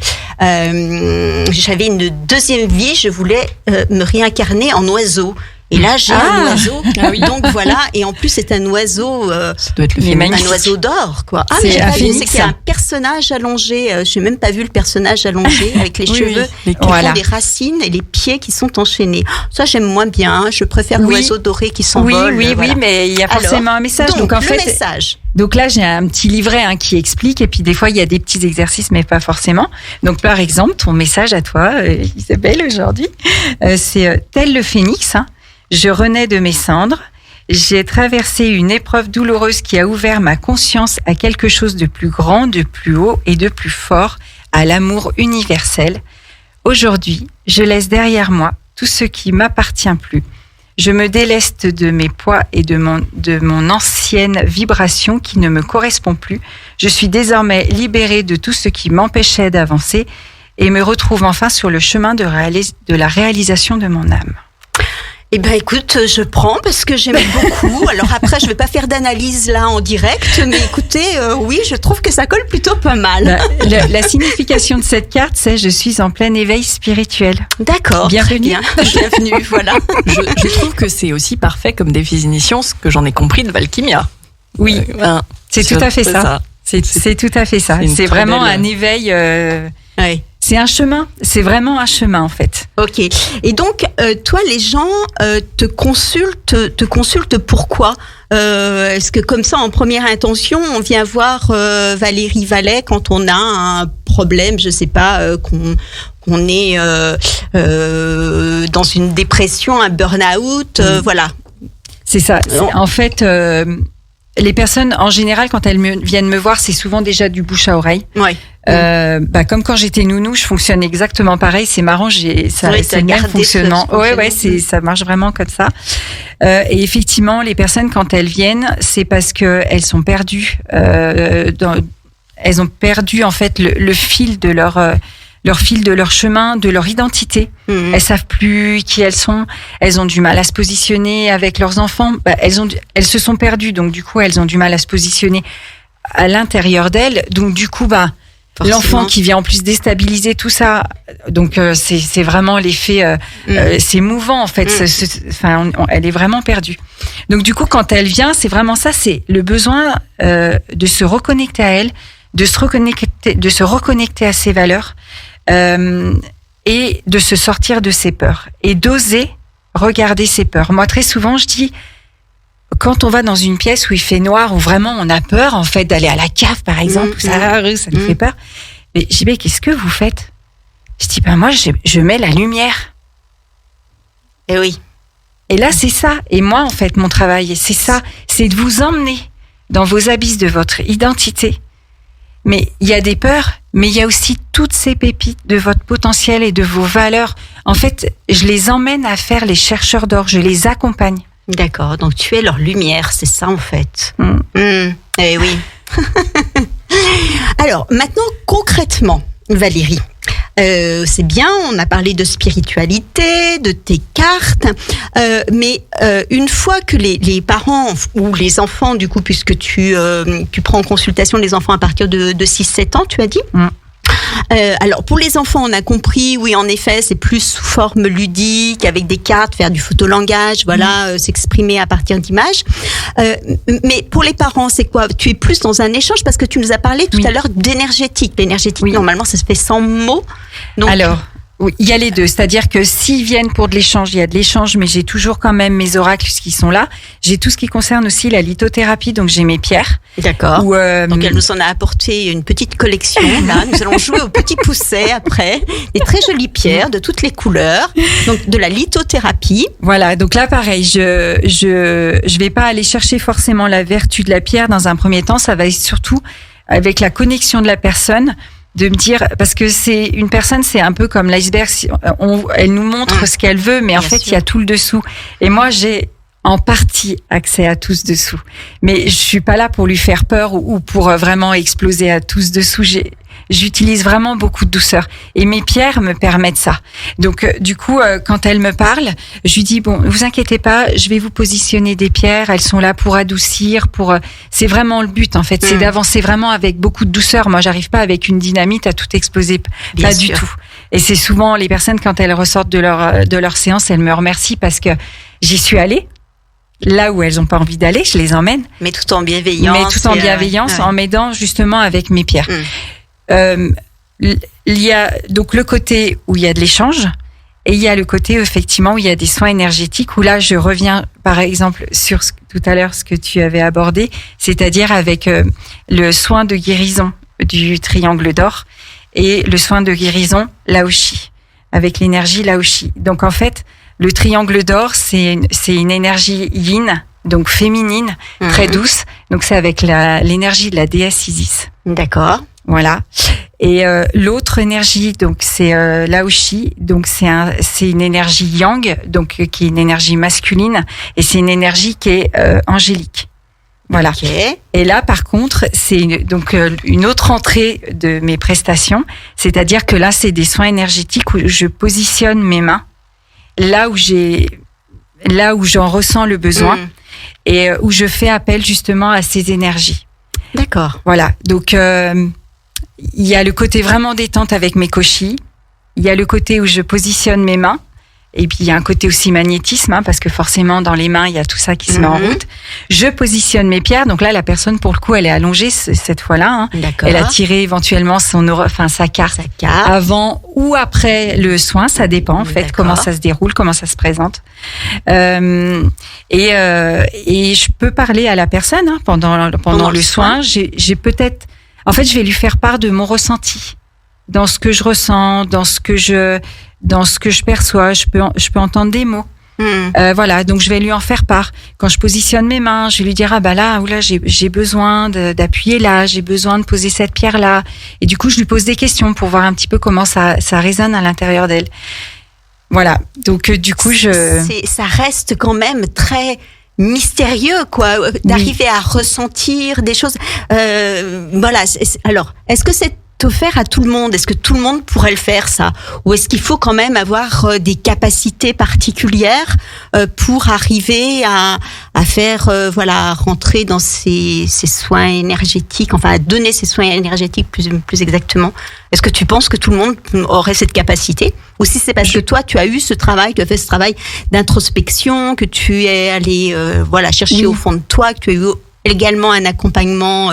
une deuxième vie, je voulais me réincarner en oiseau. Et là, j'ai un oiseau. Ah oui. Donc voilà. Et en plus, c'est un oiseau, ça doit être un oiseau d'or, quoi. Ah, mais j'ai pas vu, c'est qu'il y a un personnage allongé. Je n'ai même pas vu le personnage allongé avec les cheveux qui font des racines et les pieds qui sont enchaînés. Ça, j'aime moins bien. Hein. Je préfère l'oiseau doré qui s'envole. Oui, mais il y a forcément un message. Donc en fait, message. Donc là, j'ai un petit livret qui explique, et puis des fois, il y a des petits exercices, mais pas forcément. Donc par exemple, ton message à toi, Isabelle, aujourd'hui, c'est tel le phénix. Je renais de mes cendres. J'ai traversé une épreuve douloureuse qui a ouvert ma conscience à quelque chose de plus grand, de plus haut et de plus fort, à l'amour universel. Aujourd'hui, je laisse derrière moi tout ce qui m'appartient plus. Je me déleste de mes poids et de mon ancienne vibration qui ne me correspond plus. Je suis désormais libérée de tout ce qui m'empêchait d'avancer et me retrouve enfin sur le chemin de la réalisation de mon âme. Eh ben écoute, je prends parce que j'aime beaucoup. Alors après, je vais pas faire d'analyse là en direct, mais écoutez, oui, je trouve que ça colle plutôt pas mal. La signification de cette carte, c'est je suis en plein éveil spirituel. D'accord. Bienvenue. Bienvenue, voilà. Je trouve que c'est aussi parfait comme définition, ce que j'en ai compris de Valkymia. Oui, c'est tout à fait ça. C'est tout à fait ça. C'est vraiment un éveil. Oui. C'est un chemin, c'est vraiment un chemin en fait. Ok. Et donc, toi, les gens te consultent pourquoi? Est-ce que comme ça, en première intention, on vient voir Valérie Vallet quand on a un problème, je sais pas, qu'on est dans une dépression, un burn-out, voilà. C'est ça. En fait, les personnes, en général, quand elles viennent me voir, c'est souvent déjà du bouche à oreille. Ouais. Comme quand j'étais nounou, je fonctionne exactement pareil. C'est marrant, c'est le même fonctionnement. Ouais, ça marche vraiment comme ça. Et effectivement, les personnes, quand elles viennent, c'est parce que elles sont perdues. Elles ont perdu en fait le fil de leur fil de leur chemin, de leur identité. Elles savent plus qui elles sont. Elles ont du mal à se positionner avec leurs enfants. Elles se sont perdues, donc du coup, elles ont du mal à se positionner à l'intérieur d'elles. Donc du coup, forcément. L'enfant qui vient en plus déstabiliser tout ça. Donc c'est vraiment l'effet. C'est mouvant en fait. Elle est vraiment perdue. Donc du coup, quand elle vient, c'est vraiment ça. C'est le besoin de se reconnecter à elle, de se reconnecter à ses valeurs. Et de se sortir de ses peurs et d'oser regarder ses peurs. Moi, très souvent, je dis, quand on va dans une pièce où il fait noir, où vraiment on a peur, en fait, d'aller à la cave, par exemple, où ça nous fait peur. Mais je dis, mais qu'est-ce que vous faites? Je dis, moi, je mets la lumière. Et oui. Et là, c'est ça. Et moi, en fait, mon travail, c'est ça. C'est de vous emmener dans vos abysses de votre identité. Mais il y a des peurs, mais il y a aussi toutes ces pépites de votre potentiel et de vos valeurs. En fait, je les emmène à faire les chercheurs d'or, je les accompagne. D'accord, donc tu es leur lumière, c'est ça en fait. Eh oui. Alors, maintenant, concrètement, Valérie, c'est bien, on a parlé de spiritualité, de tes cartes, mais une fois que les parents ou les enfants, du coup, puisque tu prends en consultation les enfants à partir de 6-7 ans, tu as dit alors pour les enfants, on a compris, oui, en effet, c'est plus sous forme ludique, avec des cartes, faire du photolangage, voilà, s'exprimer à partir d'images. Mais pour les parents, c'est quoi? Tu es plus dans un échange parce que tu nous as parlé tout à l'heure d'énergétique. L'énergétique, normalement, ça se fait sans mots. Donc, alors, oui, il y a les deux. C'est-à-dire que s'ils viennent pour de l'échange, il y a de l'échange, mais j'ai toujours quand même mes oracles qui sont là. J'ai tout ce qui concerne aussi la lithothérapie, donc j'ai mes pierres. D'accord. Donc elle nous en a apporté une petite collection. Là, nous allons jouer au petit pousset après. Des très jolies pierres de toutes les couleurs. Donc de la lithothérapie. Voilà. Donc là, pareil, je vais pas aller chercher forcément la vertu de la pierre dans un premier temps. Ça va être surtout avec la connexion de la personne. De me dire, parce que c'est une personne, c'est un peu comme l'iceberg. Elle nous montre ce qu'elle veut, mais en fait, il y a tout le dessous. Et moi, j'ai en partie accès à tout ce dessous. Mais je suis pas là pour lui faire peur ou pour vraiment exploser à tout ce dessous. J'utilise vraiment beaucoup de douceur. Et mes pierres me permettent ça. Donc, du coup, quand elle me parle, je lui dis, bon, ne vous inquiétez pas, je vais vous positionner des pierres. Elles sont là pour adoucir, c'est vraiment le but, en fait. C'est d'avancer vraiment avec beaucoup de douceur. Moi, j'arrive pas avec une dynamite à tout exploser. Pas du tout. Et c'est souvent les personnes, quand elles ressortent de leur séance, elles me remercient parce que j'y suis allée. Là où elles ont pas envie d'aller, je les emmène. Mais tout en bienveillance. En m'aidant justement avec mes pierres. Il y a donc le côté où il y a de l'échange et il y a le côté effectivement où il y a des soins énergétiques où là je reviens par exemple sur tout à l'heure ce que tu avais abordé, c'est-à-dire avec le soin de guérison du triangle d'or et le soin de guérison Laoshi avec l'énergie Laoshi. Donc en fait le triangle d'or c'est une énergie yin, donc féminine, très douce, donc c'est avec l'énergie de la déesse Isis. D'accord. Voilà. Et l'autre énergie, donc c'est Laoshi, donc c'est une énergie yang, donc qui est une énergie masculine, et c'est une énergie qui est angélique. Voilà. Okay. Et là, par contre, c'est une autre entrée de mes prestations, c'est-à-dire que là, c'est des soins énergétiques où je positionne mes mains là où j'en ressens le besoin et où je fais appel justement à ces énergies. D'accord. Voilà. Donc il y a le côté vraiment détente avec mes koshis. Il y a le côté où je positionne mes mains. Et puis, il y a un côté aussi magnétisme, parce que forcément, dans les mains, il y a tout ça qui se met en route. Je positionne mes pierres. Donc là, la personne, pour le coup, elle est allongée cette fois-là. D'accord. Elle a tiré éventuellement sa carte avant ou après le soin. Ça dépend, en fait, comment ça se déroule, comment ça se présente. Et je peux parler à la personne pendant le soin. J'ai peut-être... En fait, je vais lui faire part de mon ressenti. dans ce que je ressens, dans ce que je perçois. Je peux entendre des mots. Voilà, donc je vais lui en faire part. Quand je positionne mes mains, je vais lui dire là, j'ai besoin d'appuyer là, j'ai besoin de poser cette pierre là. Et du coup, je lui pose des questions pour voir un petit peu comment ça résonne à l'intérieur d'elle. Voilà, donc du coup, ça reste quand même très mystérieux, quoi, d'arriver à ressentir des choses. Voilà. Alors, est-ce que c'est offert à tout le monde? Est-ce que tout le monde pourrait le faire, ça? Ou est-ce qu'il faut quand même avoir des capacités particulières pour arriver à faire, rentrer dans ces soins énergétiques, enfin à donner ces soins énergétiques plus exactement? Est-ce que tu penses que tout le monde aurait cette capacité? Ou si c'est parce que toi, tu as eu ce travail, tu as fait ce travail d'introspection, que tu es allé chercher au fond de toi, que tu as eu également un accompagnement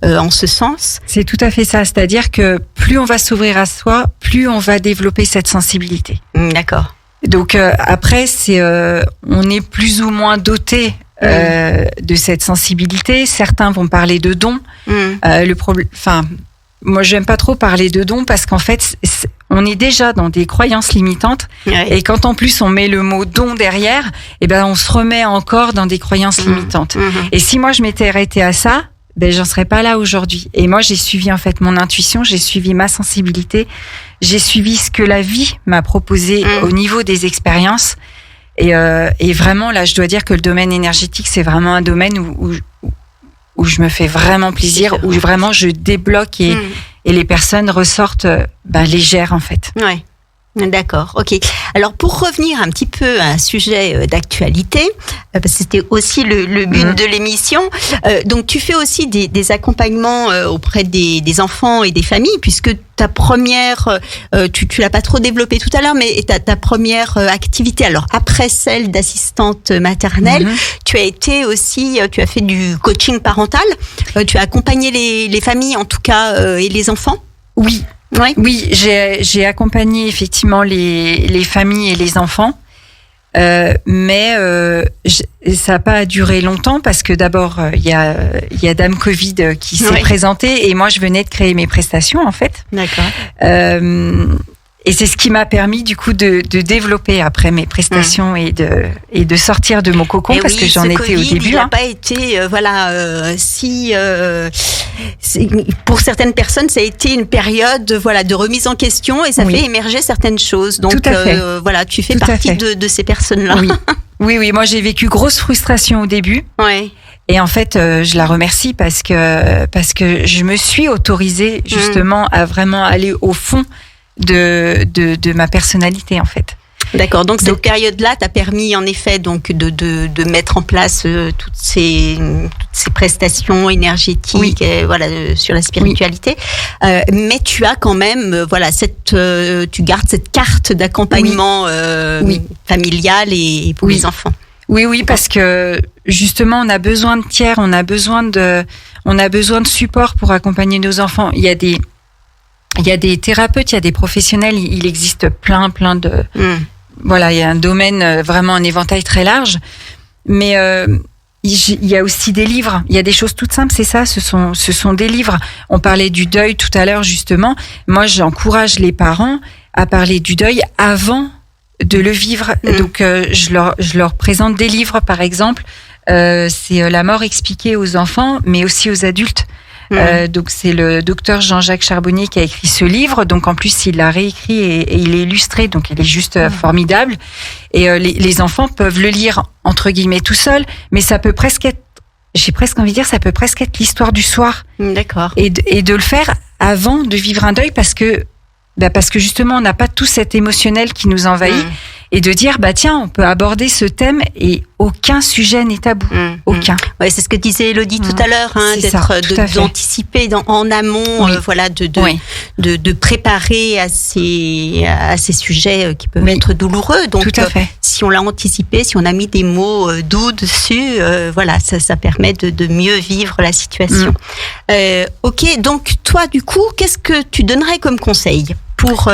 en ce sens? C'est tout à fait ça. C'est-à-dire que plus on va s'ouvrir à soi, plus on va développer cette sensibilité. D'accord. Donc après, on est plus ou moins doté de cette sensibilité. Certains vont parler de dons. Le problème, moi, j'aime pas trop parler de dons parce qu'en fait, on est déjà dans des croyances limitantes. Et quand en plus on met le mot don derrière, on se remet encore dans des croyances limitantes. Et si moi je m'étais arrêtée à ça, j'en serais pas là aujourd'hui. Et moi, j'ai suivi en fait mon intuition, j'ai suivi ma sensibilité, j'ai suivi ce que la vie m'a proposé au niveau des expériences. Et vraiment, là, je dois dire que le domaine énergétique, c'est vraiment un domaine où je me fais vraiment plaisir, où vraiment je débloque et les personnes ressortent légères en fait. Ouais. D'accord, ok. Alors pour revenir un petit peu à un sujet d'actualité, parce que c'était aussi le but de l'émission, donc tu fais aussi des accompagnements auprès des enfants et des familles, puisque ta première, tu l'as pas trop développé tout à l'heure, mais ta première activité, alors après celle d'assistante maternelle, tu as fait du coaching parental, tu as accompagné les familles en tout cas et les enfants? Oui. Oui, j'ai accompagné effectivement les familles et les enfants, mais ça n'a pas duré longtemps parce que d'abord il y a Dame Covid qui s'est présentée et moi je venais de créer mes prestations en fait. D'accord. Et c'est ce qui m'a permis du coup de développer après mes prestations et de sortir de mon cocon parce que j'en étais au début. Il n'a pas été pour certaines personnes ça a été une période de remise en question et ça fait émerger certaines choses. Donc tu fais partie de ces personnes-là. Oui, moi j'ai vécu grosse frustration au début. Ouais. Et en fait, je la remercie parce que je me suis autorisée justement à vraiment aller au fond de ma personnalité en fait. D'accord. Donc cette période-là t'a permis en effet donc de mettre en place toutes ces prestations énergétiques sur la spiritualité. Mais tu as quand même tu gardes cette carte d'accompagnement familial et pour les enfants. Oui, parce que justement on a besoin de tiers, on a besoin de support pour accompagner nos enfants. Il y a des thérapeutes, il y a des professionnels, il existe plein de... Voilà, il y a un domaine, vraiment un éventail très large. Mais il y a aussi des livres. Il y a des choses toutes simples, c'est ça, ce sont des livres. On parlait du deuil tout à l'heure, justement. Moi, j'encourage les parents à parler du deuil avant de le vivre. Donc, je leur présente des livres, par exemple. C'est La mort expliquée aux enfants, mais aussi aux adultes. Donc c'est le docteur Jean-Jacques Charbonnier qui a écrit ce livre. Donc en plus il l'a réécrit et il est illustré. Donc il est juste formidable. Et les enfants peuvent le lire entre guillemets tout seul, mais ça peut presque être, j'ai presque envie de dire, ça peut presque être l'histoire du soir. D'accord. Et de le faire avant de vivre un deuil parce que justement on n'a pas tout cet émotionnel qui nous envahit. Et de dire, tiens, on peut aborder ce thème et aucun sujet n'est tabou. Aucun. Ouais, c'est ce que disait Elodie tout à l'heure, d'anticiper en amont, de préparer à ces sujets qui peuvent être douloureux. Donc, tout à fait. Si on l'a anticipé, si on a mis des mots doux dessus, ça permet de mieux vivre la situation. Ok, donc toi, du coup, qu'est-ce que tu donnerais comme conseil pour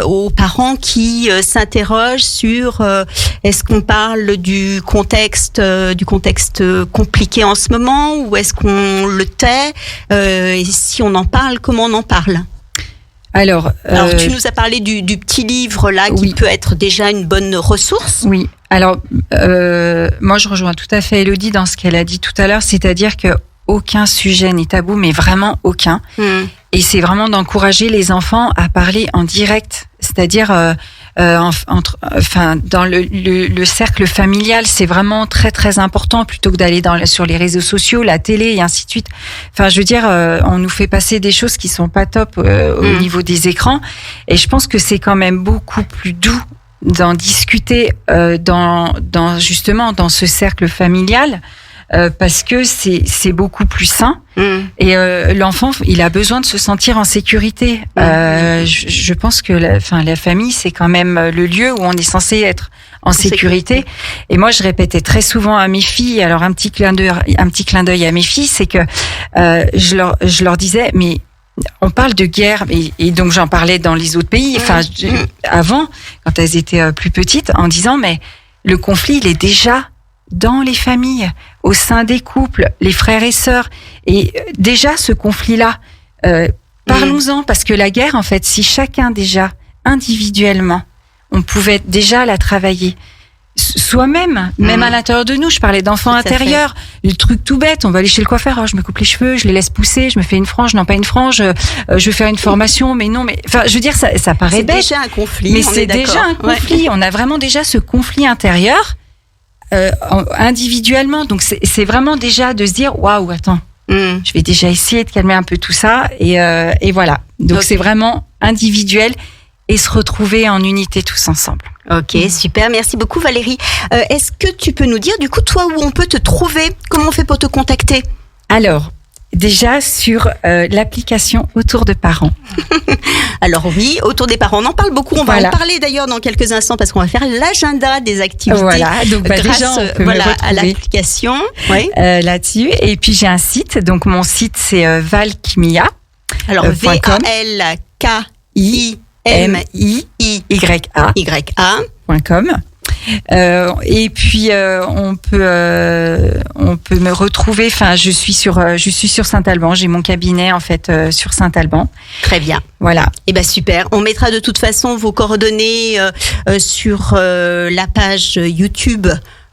aux parents qui s'interrogent sur est-ce qu'on parle du contexte compliqué en ce moment ou est-ce qu'on le tait et si on en parle, comment on en parle? Alors, tu nous as parlé du petit livre là qui peut être déjà une bonne ressource. Oui. Alors, moi, je rejoins tout à fait Élodie dans ce qu'elle a dit tout à l'heure, c'est-à-dire que aucun sujet n'est tabou, mais vraiment aucun. Et c'est vraiment d'encourager les enfants à parler en direct, c'est-à-dire dans le cercle familial, c'est vraiment très très important plutôt que d'aller sur les réseaux sociaux, la télé et ainsi de suite. Enfin, je veux dire, on nous fait passer des choses qui sont pas top au niveau des écrans, et je pense que c'est quand même beaucoup plus doux d'en discuter justement dans ce cercle familial. Parce que c'est beaucoup plus sain et l'enfant il a besoin de se sentir en sécurité. Je pense que la famille c'est quand même le lieu où on est censé être en sécurité. Et moi je répétais très souvent à mes filles, alors un petit clin d'œil à mes filles, c'est que je leur disais mais on parle de guerre et donc j'en parlais dans les autres pays, avant quand elles étaient plus petites, en disant mais le conflit il est déjà dans les familles, au sein des couples, les frères et sœurs. Et déjà, ce conflit-là, parlons-en, parce que la guerre, en fait, si chacun déjà, individuellement, on pouvait déjà la travailler, soi-même, même à l'intérieur de nous. Je parlais d'enfants intérieurs, le truc tout bête, on va aller chez le coiffeur, je me coupe les cheveux, je les laisse pousser, je me fais une frange, non pas une frange, je veux faire une formation, mais non, mais enfin, je veux dire, ça paraît bête. C'est déjà un conflit, mais c'est déjà un conflit. On a vraiment déjà ce conflit intérieur. Individuellement, donc c'est vraiment déjà de se dire waouh, attends, je vais déjà essayer de calmer un peu tout ça et voilà. Donc c'est vraiment individuel et se retrouver en unité tous ensemble. Ok, super, merci beaucoup Valérie. Est-ce que tu peux nous dire du coup toi où on peut te trouver, comment on fait pour te contacter? Alors déjà sur l'application Autour de Parents. Alors oui, Autour des Parents, on en parle beaucoup. On va en parler d'ailleurs dans quelques instants parce qu'on va faire l'agenda des activités. Voilà, donc grâce déjà on peut me retrouver à l'application. Là-dessus. Et puis j'ai un site, donc mon site c'est Valkmia. Alors VALKIMIYA.com. Et puis on peut me retrouver. Enfin, je suis sur Saint-Alban. J'ai mon cabinet en fait sur Saint-Alban. Très bien. Voilà. Et ben super. On mettra de toute façon vos coordonnées sur la page YouTube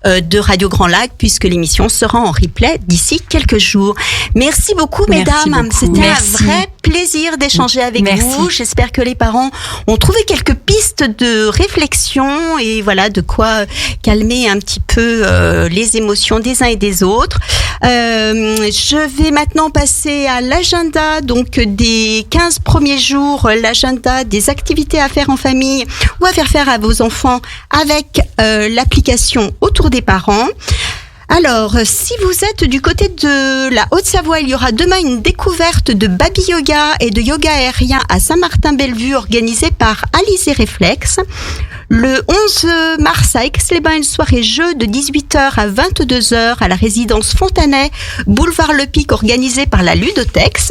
de Radio Grand Lac, puisque l'émission sera en replay d'ici quelques jours. Merci beaucoup, mesdames. C'était un vrai plaisir d'échanger avec vous. J'espère que les parents ont trouvé quelques pistes de réflexion et voilà, de quoi calmer un petit peu les émotions des uns et des autres. Je vais maintenant passer à l'agenda, donc des 15 premiers jours, l'agenda des activités à faire en famille ou à faire à vos enfants avec l'application Autour des Parents. Alors, si vous êtes du côté de la Haute-Savoie, il y aura demain une découverte de baby yoga et de yoga aérien à Saint-Martin-Bellevue organisée par Alizé Réflexe. Le 11 mars à Aix-les-Bains, une soirée jeu de 18h à 22h à la résidence Fontanet, boulevard Le Pic, organisée par la Ludotex.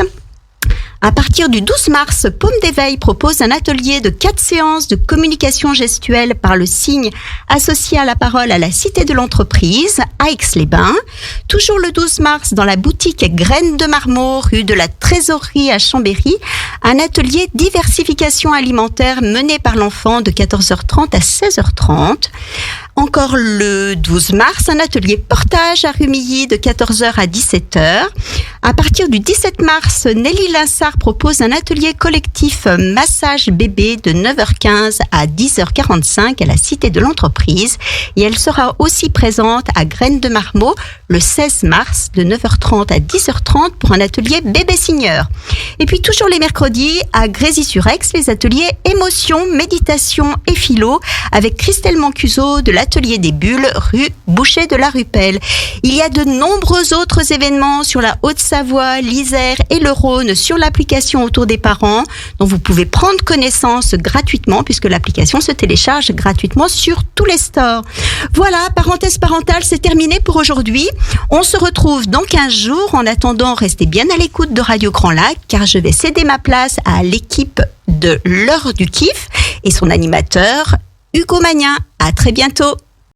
À partir du 12 mars, Paume d'éveil propose un atelier de 4 séances de communication gestuelle par le signe associé à la parole à la Cité de l'Entreprise, à Aix-les-Bains. Toujours le 12 mars, dans la boutique Graines de Marmot, rue de la Trésorerie à Chambéry, un atelier diversification alimentaire mené par l'enfant de 14h30 à 16h30. Encore le 12 mars, un atelier portage à Rumilly de 14h à 17h. À partir du 17 mars, Nelly Linsard propose un atelier collectif massage bébé de 9h15 à 10h45 à la Cité de l'Entreprise. Et elle sera aussi présente à Graines de Marmot le 16 mars de 9h30 à 10h30 pour un atelier bébé senior. Et puis toujours les mercredis à Grésy-sur-Aix, les ateliers émotion, méditation et philo avec Christelle Mancuso de l'Atelier des Bulles, rue Boucher de la Rupelle. Il y a de nombreux autres événements sur la Haute-Savoie, l'Isère et le Rhône sur l'application Autour des Parents, dont vous pouvez prendre connaissance gratuitement puisque l'application se télécharge gratuitement sur tous les stores. Voilà, parenthèse parentale, c'est terminé pour aujourd'hui. On se retrouve dans 15 jours. En attendant, restez bien à l'écoute de Radio Grand Lac car je vais céder ma place à l'équipe de l'heure du kiff et son animateur Hugo Magnin. À très bientôt.